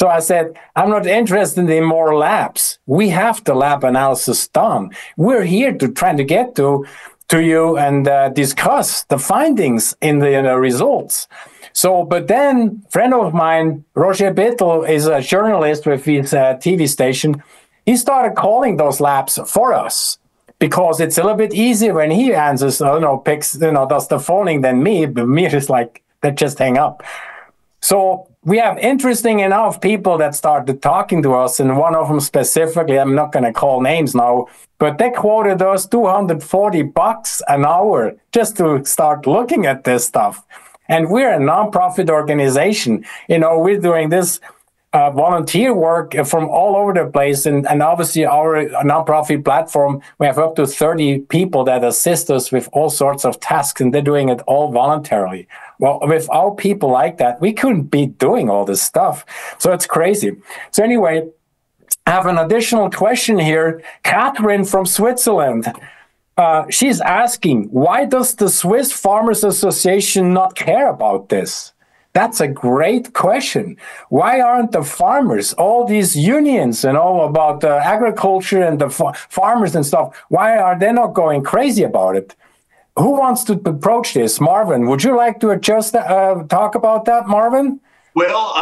I said, I'm not interested in more labs. We have the lab analysis done. We're here to try to get to you and discuss the findings in the results. So, but then, friend of mine, Roger Bittel, is a journalist with his TV station. He started calling those labs for us because it's a little bit easier when he answers, does the phoning than me. But me is like, they just hang up. So we have interesting enough people that started talking to us, and one of them specifically, I'm not going to call names now, but they quoted us $240 an hour just to start looking at this stuff. And we're a nonprofit organization. We're doing this volunteer work from all over the place. And obviously our nonprofit platform, we have up to 30 people that assist us with all sorts of tasks, and they're doing it all voluntarily. Well, without people like that, we couldn't be doing all this stuff. So it's crazy. So anyway, I have an additional question here. Catherine from Switzerland. She's asking, why does the Swiss Farmers Association not care about this? That's a great question. Why aren't the farmers, all these unions and all about agriculture and the farmers and stuff, why are they not going crazy about it? Who wants to approach this? Marvin, would you like to talk about that, Marvin? Well,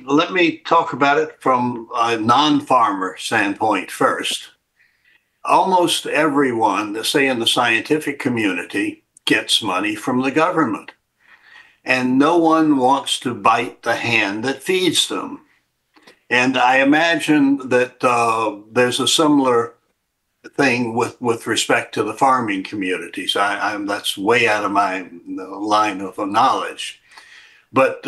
let me talk about it from a non-farmer standpoint first. Almost everyone, say in the scientific community, gets money from the government. And no one wants to bite the hand that feeds them. And I imagine that there's a similar thing with respect to the farming communities. That's way out of my line of knowledge. But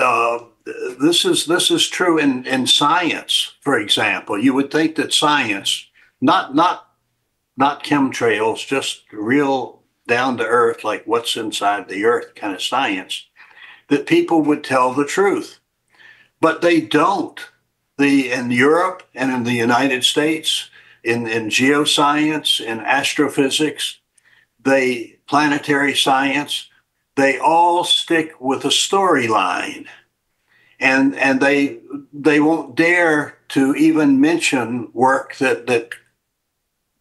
this is true in science, for example. You would think that science, not chemtrails, just real down to earth, like what's inside the earth kind of science, that people would tell the truth. But they don't. In Europe and in the United States, in geoscience, in astrophysics, planetary science, they all stick with a storyline. And they won't dare to even mention work that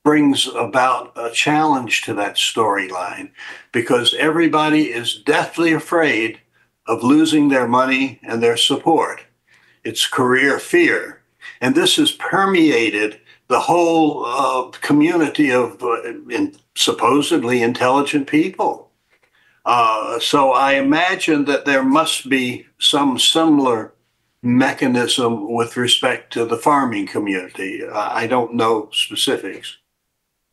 brings about a challenge to that storyline, because everybody is deathly afraid of losing their money and their support. It's career fear. And this has permeated the whole community of supposedly intelligent people. So I imagine that there must be some similar mechanism with respect to the farming community. I don't know specifics.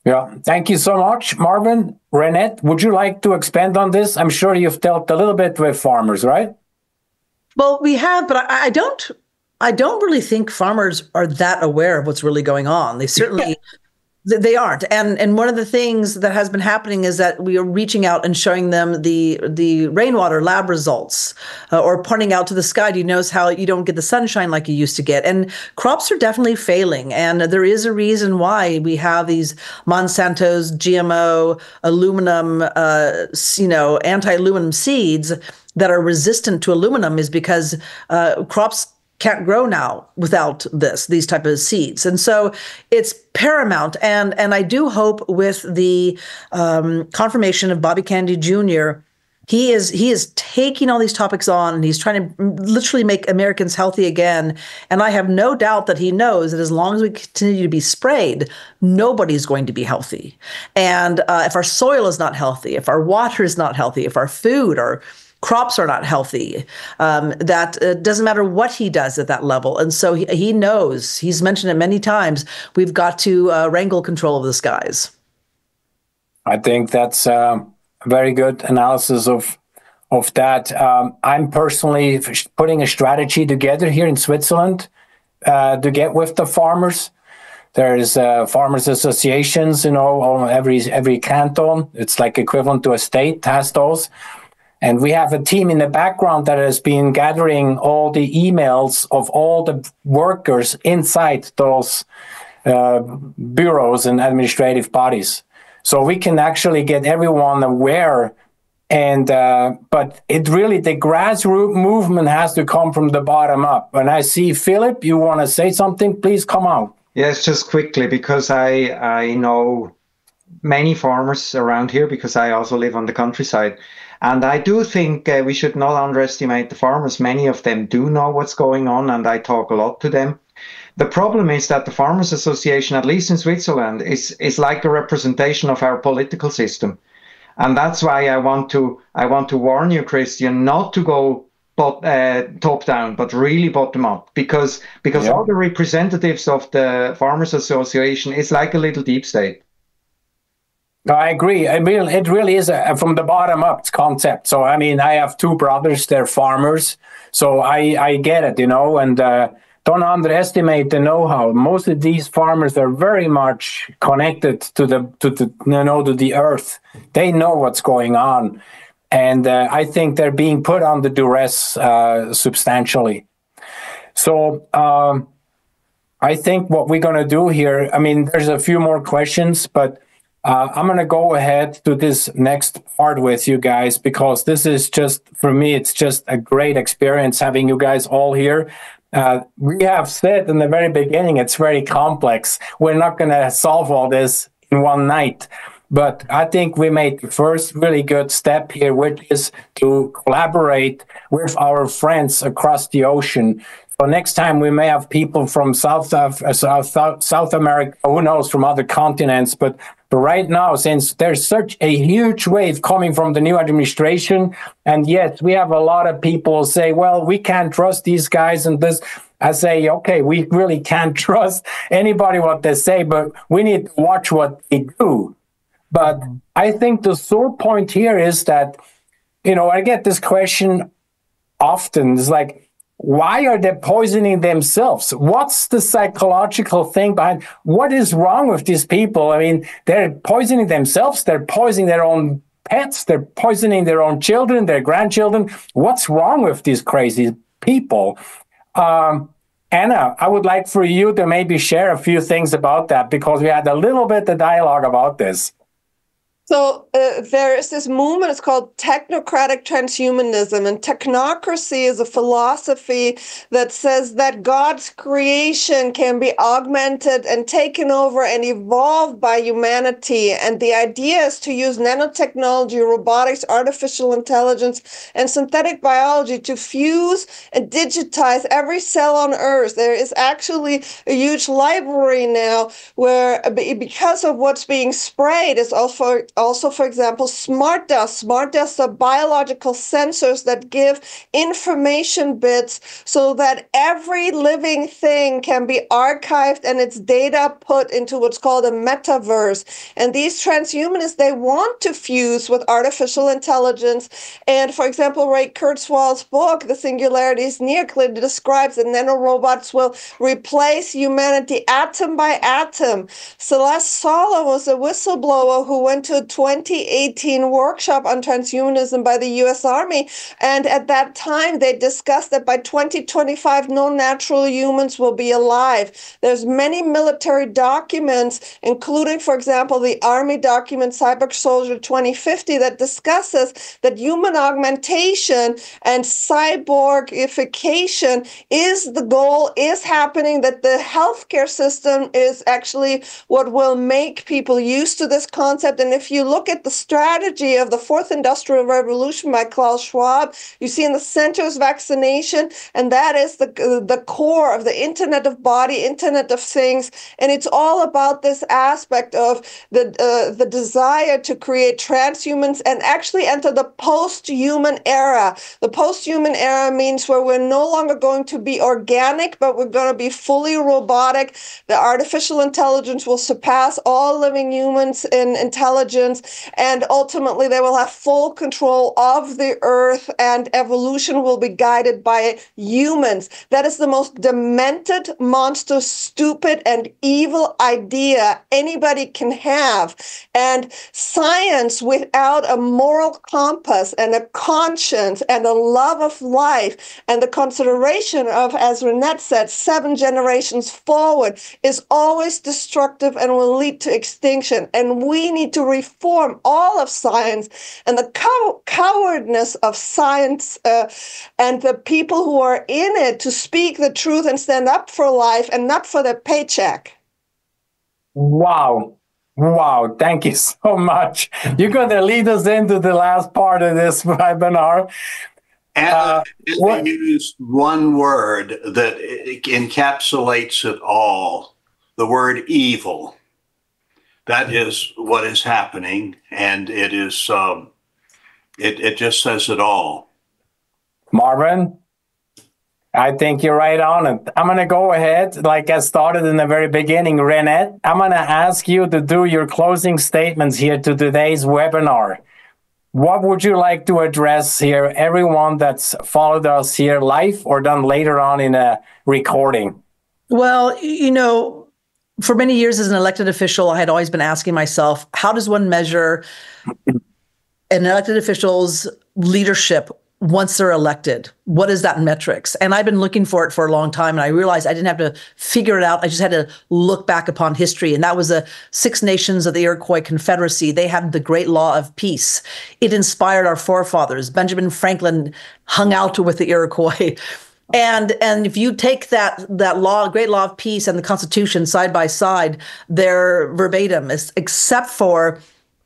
Yeah, thank you so much, Marvin. Reinette, would you like to expand on this? I'm sure you've dealt a little bit with farmers, right? Well, we have, but I don't really think farmers are that aware of what's really going on. They certainly they aren't. And one of the things that has been happening is that we are reaching out and showing them the rainwater lab results, or pointing out to the sky. Do you notice how you don't get the sunshine like you used to get? And crops are definitely failing. And there is a reason why we have these Monsanto's GMO aluminum, anti-aluminum seeds that are resistant to aluminum, is because crops can't grow now without these type of seeds. And so it's paramount. And I do hope with the confirmation of Bobby Kennedy Jr., he is taking all these topics on, and he's trying to literally make Americans healthy again. And I have no doubt that he knows that as long as we continue to be sprayed, nobody's going to be healthy. And if our soil is not healthy, if our water is not healthy, if our food or crops are not healthy, that doesn't matter what he does at that level. And so he knows, he's mentioned it many times, we've got to wrangle control of the skies. I think that's a very good analysis of that. I'm personally putting a strategy together here in Switzerland to get with the farmers. There's farmers associations, every canton. It's like equivalent to a state has those. And we have a team in the background that has been gathering all the emails of all the workers inside those bureaus and administrative bodies. So we can actually get everyone aware. And but the grassroots movement has to come from the bottom up. And I see, Philip, you want to say something? Please come on. Yes, just quickly, because I know many farmers around here, because I also live on the countryside. And I do think we should not underestimate the farmers. Many of them do know what's going on, and I talk a lot to them. The problem is that the Farmers Association, at least in Switzerland, is like a representation of our political system. And that's why I want to warn you, Christian, not to go top down, but really bottom up, because all the representatives of the Farmers Association is like a little deep state. I agree. It really is from the bottom up concept. So, I have two brothers, they're farmers. So I get it, and don't underestimate the know-how. Most of these farmers are very much connected to the earth. They know what's going on. And I think they're being put under duress substantially. So I think what we're going to do here, there's a few more questions, but I'm going to go ahead to this next part with you guys, because this is just, for me, it's just a great experience having you guys all here. We have said in the very beginning, it's very complex. We're not going to solve all this in one night. But I think we made the first really good step here, which is to collaborate with our friends across the ocean. So next time we may have people from South America, who knows, from other continents. But right now, since there's such a huge wave coming from the new administration, and yet we have a lot of people say, well, we can't trust these guys and this. I say, okay, we really can't trust anybody what they say, but we need to watch what they do. But I think the sore point here is that, I get this question often. It's like, why are they poisoning themselves? What's the psychological thing behind? What is wrong with these people? I mean, they're poisoning themselves. They're poisoning their own pets. They're poisoning their own children, their grandchildren. What's wrong with these crazy people? Anna, I would like for you to maybe share a few things about that, because we had a little bit of dialogue about this. So there is this movement, it's called technocratic transhumanism, and technocracy is a philosophy that says that God's creation can be augmented and taken over and evolved by humanity. And the idea is to use nanotechnology, robotics, artificial intelligence, and synthetic biology to fuse and digitize every cell on Earth. There is actually a huge library now where, because of what's being sprayed, is also, for example, smart dust. Smart dust are biological sensors that give information bits so that every living thing can be archived and its data put into what's called a metaverse. And these transhumanists, they want to fuse with artificial intelligence. And for example, Ray Kurzweil's book, The Singularity is Near, clearly describes that nanorobots will replace humanity atom by atom. Celeste Sala was a whistleblower who went to a 2018 workshop on transhumanism by the U.S. Army. And at that time, they discussed that by 2025, no natural humans will be alive. There's many military documents, including, for example, the Army document Cyber Soldier 2050, that discusses that human augmentation and cyborgification is the goal, is happening, that the healthcare system is actually what will make people used to this concept. And if you look at the strategy of the Fourth Industrial Revolution by Klaus Schwab, you see in the center is vaccination, and that is the core of the Internet of Body, Internet of Things, and it's all about this aspect of the desire to create transhumans and actually enter the post-human era. The post-human era means where we're no longer going to be organic, but we're going to be fully robotic. The artificial intelligence will surpass all living humans in intelligence, and ultimately they will have full control of the earth, and evolution will be guided by humans. That is the most demented, monstrous, stupid, and evil idea anybody can have. And science without a moral compass and a conscience and a love of life and the consideration of, as Reinette said, 7 generations forward is always destructive and will lead to extinction. And we need to reform all of science, and the cowardness of science and the people who are in it to speak the truth and stand up for life and not for their paycheck. Wow. Wow. Thank you so much. You're going to lead us into the last part of this webinar. And you used one word that encapsulates it all, the word evil. That is what is happening, and it is it just says it all. Marvin, I think you're right on it. I'm going to go ahead, like I started in the very beginning. Reinette, I'm going to ask you to do your closing statements here to today's webinar. What would you like to address here, everyone that's followed us here live or done later on in a recording? Well, for many years as an elected official, I had always been asking myself, how does one measure an elected official's leadership once they're elected? What is that metrics? And I've been looking for it for a long time, and I realized I didn't have to figure it out. I just had to look back upon history, and that was the 6 nations of the Iroquois Confederacy. They had the great law of peace. It inspired our forefathers. Benjamin Franklin hung out with the Iroquois. And if you take that great law of peace and the Constitution side by side, they're verbatim, except for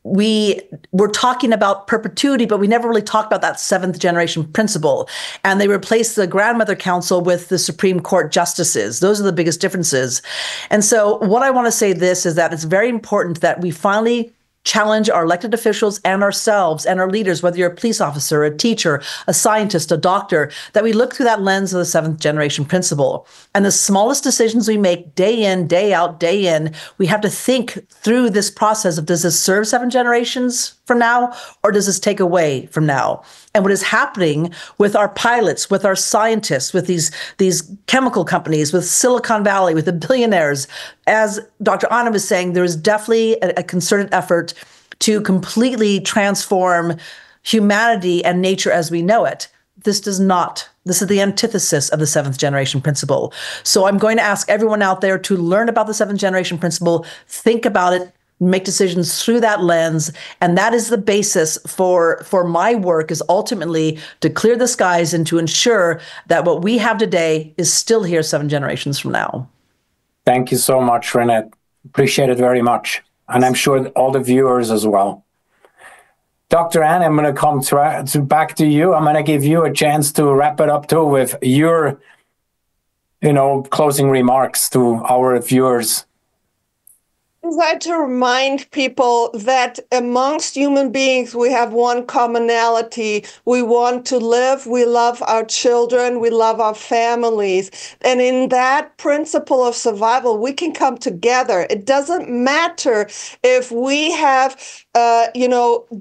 we're talking about perpetuity, but we never really talked about that 7th generation principle. And they replaced the grandmother council with the Supreme Court justices. Those are the biggest differences. And so what I want to say is that it's very important that we finally challenge our elected officials and ourselves and our leaders, whether you're a police officer, a teacher, a scientist, a doctor, that we look through that lens of the seventh generation principle. And the smallest decisions we make day in, day out, day in, we have to think through this process of, does this serve 7 generations from now, or does this take away from now? And what is happening with our pilots, with our scientists, with these chemical companies, with Silicon Valley, with the billionaires, as Dr. Anna was saying, there is definitely a concerted effort to completely transform humanity and nature as we know it. This does not. This is the antithesis of the seventh generation principle. So I'm going to ask everyone out there to learn about the seventh generation principle, think about it, make decisions through that lens. And that is the basis for my work, is ultimately to clear the skies and to ensure that what we have today is still here 7 generations from now. Thank you so much, Reinette. Appreciate it very much. And I'm sure all the viewers as well. Dr. Anne, I'm going to come back to you. I'm going to give you a chance to wrap it up too with your, closing remarks to our viewers. I'd like to remind people that amongst human beings, we have one commonality. We want to live. We love our children. We love our families. And in that principle of survival, we can come together. It doesn't matter if we have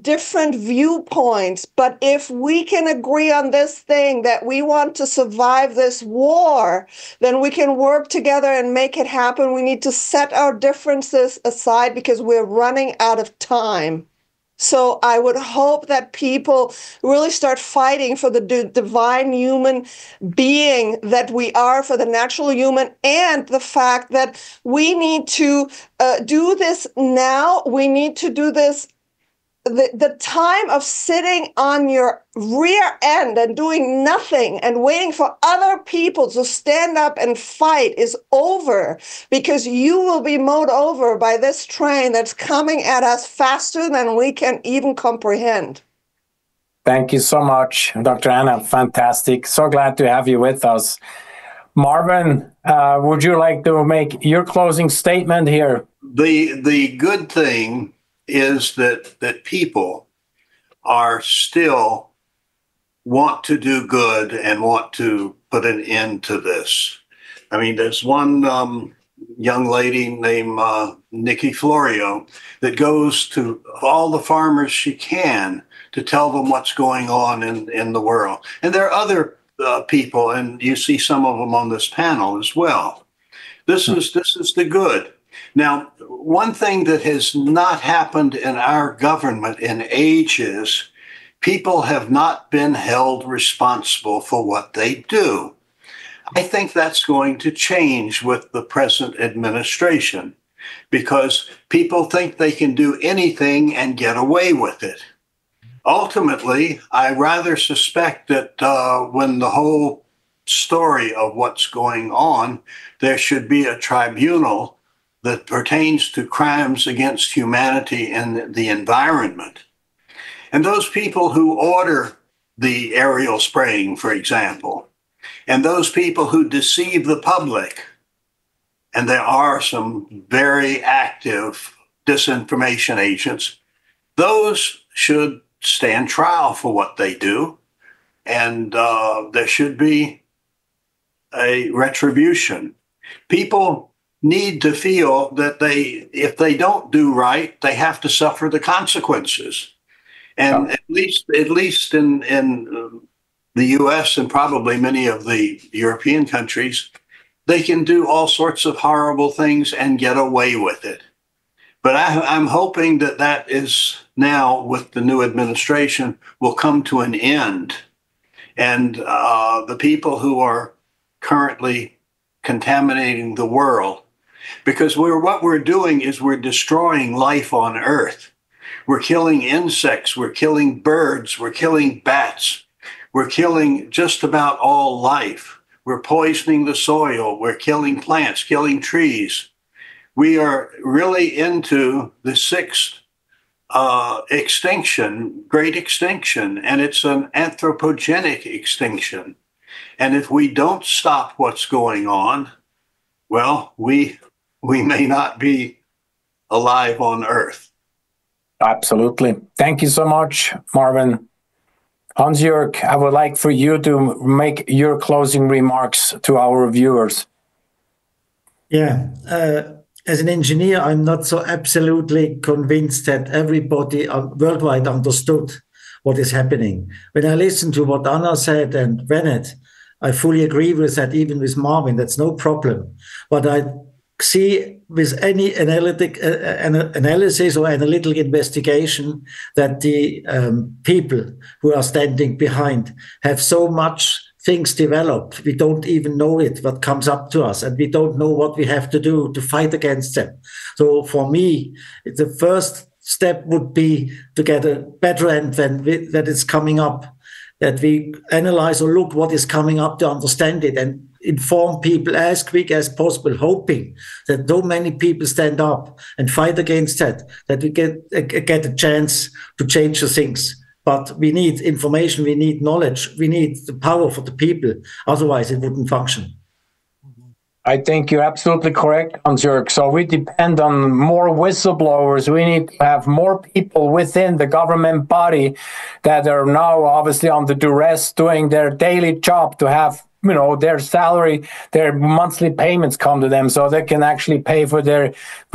different viewpoints, but if we can agree on this thing that we want to survive this war, then we can work together and make it happen. We need to set our differences aside because we're running out of time. So I would hope that people really start fighting for the divine human being that we are, for the natural human, and the fact that we need to do this now. We need to do this. The time of sitting on your rear end and doing nothing and waiting for other people to stand up and fight is over, because you will be mowed over by this train that's coming at us faster than we can even comprehend. Thank you so much, Dr. Anna. Fantastic. So glad to have you with us. Marvin, would you like to make your closing statement here? The good thing is that people are still want to do good and want to put an end to this. I mean, there's one young lady named Nikki Florio that goes to all the farmers she can to tell them what's going on in the world. And there are other people, and you see some of them on this panel as well. This is the good. Now, one thing that has not happened in our government in ages, people have not been held responsible for what they do. I think that's going to change with the present administration, because people think they can do anything and get away with it. Ultimately, I rather suspect that when the whole story of what's going on, there should be a tribunal that pertains to crimes against humanity and the environment. And those people who order the aerial spraying, for example, and those people who deceive the public, and there are some very active disinformation agents, those should stand trial for what they do, and there should be a retribution. People need to feel that if they don't do right, they have to suffer the consequences. And at least in the US and probably many of the European countries, they can do all sorts of horrible things and get away with it. But I'm hoping that is now, with the new administration, will come to an end. And the people who are currently contaminating the world, because what we're doing is we're destroying life on Earth. We're killing insects, we're killing birds, we're killing bats, we're killing just about all life. We're poisoning the soil, we're killing plants, killing trees. We are really into the 6th extinction, great extinction, and it's an anthropogenic extinction. And if we don't stop what's going on, well, we may not be alive on Earth. Absolutely. Thank you so much, Marvin. Hansjörg, I would like for you to make your closing remarks to our viewers. Yeah, as an engineer, I'm not so absolutely convinced that everybody worldwide understood what is happening. When I listen to what Anna said and Reinette, I fully agree with that, even with Marvin, that's no problem. But I see with any analysis or analytical investigation that the people who are standing behind have so much things developed. We don't even know what comes up to us, and we don't know what we have to do to fight against them. So for me, the first step would be to get a better end that is coming up, that we analyze or look what is coming up to understand it and inform people as quick as possible, hoping that so many people stand up and fight against that we get a chance to change the things. But we need information, we need knowledge, we need the power for the people. Otherwise, it wouldn't function. I think you're absolutely correct, Hansjörg. So we depend on more whistleblowers. We need to have more people within the government body that are now obviously under duress doing their daily job to have, you know, their salary, their monthly payments come to them so they can actually pay for their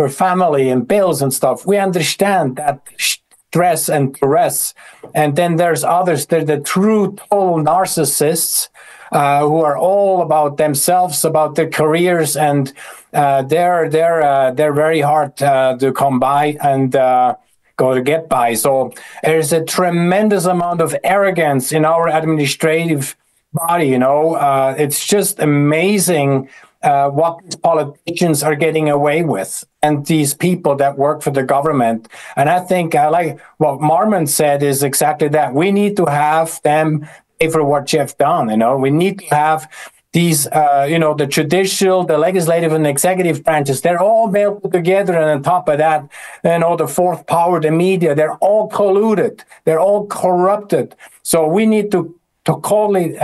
family and bills and stuff. We understand that stress and duress. And then there's others, they're the true total narcissists who are all about themselves, about their careers, and they're very hard to come by and go to get by. So there's a tremendous amount of arrogance in our administrative body. You know, it's just amazing what these politicians are getting away with, and these people that work for the government. And I think like what Marvin said is exactly that. We need to have them pay for what you've done. You know, we need to have these, the judicial, the legislative, and executive branches. They're all melted together, and on top of that, the fourth power, the media. They're all colluded. They're all corrupted. So we need to totally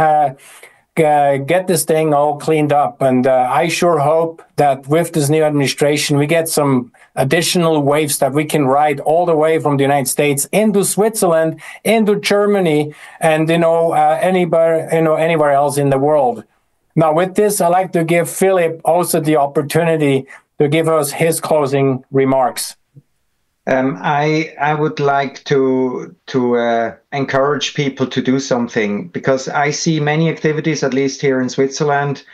get this thing all cleaned up. And I sure hope that with this new administration, we get some additional waves that we can ride all the way from the United States into Switzerland, into Germany, and anywhere else in the world. Now, with this, I'd like to give Philipp also the opportunity to give us his closing remarks. I would like to encourage people to do something, because I see many activities, at least here in Switzerland,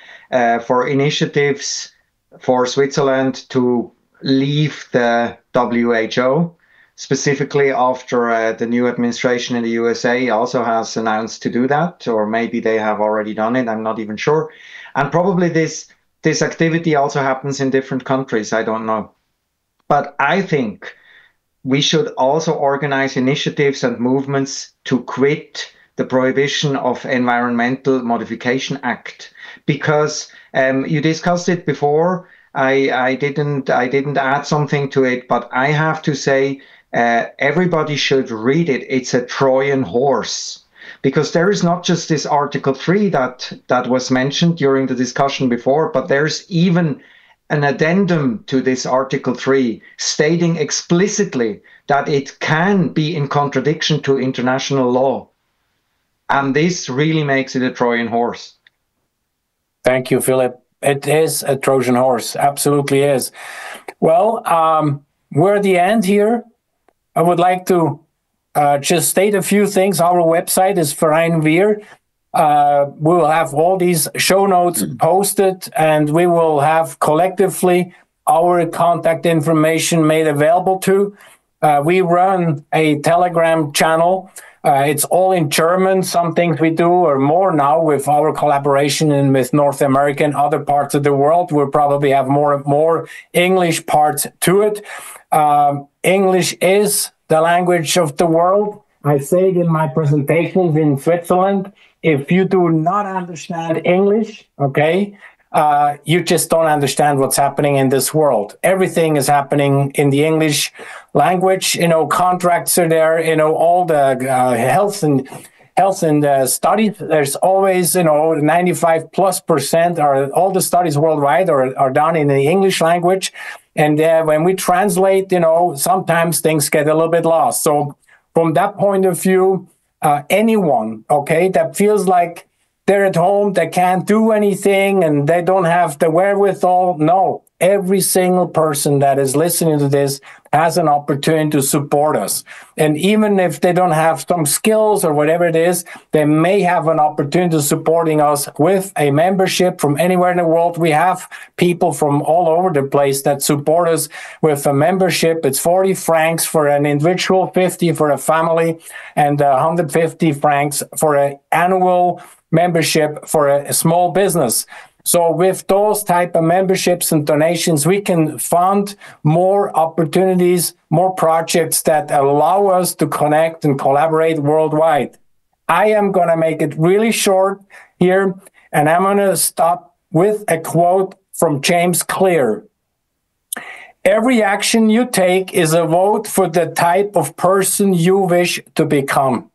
for initiatives for Switzerland to leave the WHO, specifically after the new administration in the USA also has announced to do that, or maybe they have already done it, I'm not even sure. And probably this activity also happens in different countries, I don't know. But I think we should also organize initiatives and movements to quit the Prohibition of Environmental Modification Act, because you discussed it before. I didn't add something to it, but I have to say everybody should read it. It's a Trojan horse, because there is not just this Article 3 that was mentioned during the discussion before, but there's even an addendum to this Article 3 stating explicitly that it can be in contradiction to international law. And this really makes it a Trojan horse. Thank you, Philipp. It is a Trojan horse, absolutely is. Well, we're at the end here. I would like to just state a few things. Our website is Verein WIR. We will have all these show notes posted, and we will have collectively our contact information made available to. We run a Telegram channel. It's all in German. Some things we do are more now with our collaboration and with North America and other parts of the world. We'll probably have more English parts to it. English is the language of the world. I say it in my presentations in Switzerland. If you do not understand English, okay, you just don't understand what's happening in this world. Everything is happening in the English language. Contracts are there. All the health and studies, there's always, 95+% are all the studies worldwide are done in the English language. And when we translate, sometimes things get a little bit lost. So from that point of view, anyone, that feels like they're at home, they can't do anything and they don't have the wherewithal. No, every single person that is listening to this has an opportunity to support us. And even if they don't have some skills or whatever it is, they may have an opportunity to supporting us with a membership from anywhere in the world. We have people from all over the place that support us with a membership. It's 40 francs for an individual, 50 for a family, and 150 francs for an annual membership for a small business. So with those type of memberships and donations, we can fund more opportunities, more projects that allow us to connect and collaborate worldwide. I am going to make it really short here, and I'm going to stop with a quote from James Clear. Every action you take is a vote for the type of person you wish to become.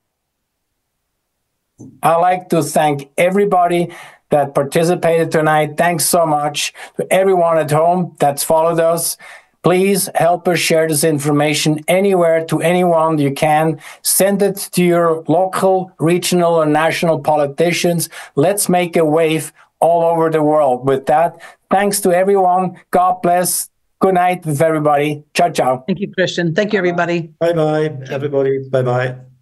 I'd like to thank everybody that participated tonight. Thanks so much to everyone at home that's followed us. Please help us share this information anywhere to anyone you can. Send it to your local, regional, and national politicians. Let's make a wave all over the world. With that, thanks to everyone. God bless. Good night with everybody. Ciao, ciao. Thank you, Christian. Thank you, everybody. Bye-bye, everybody. Bye-bye.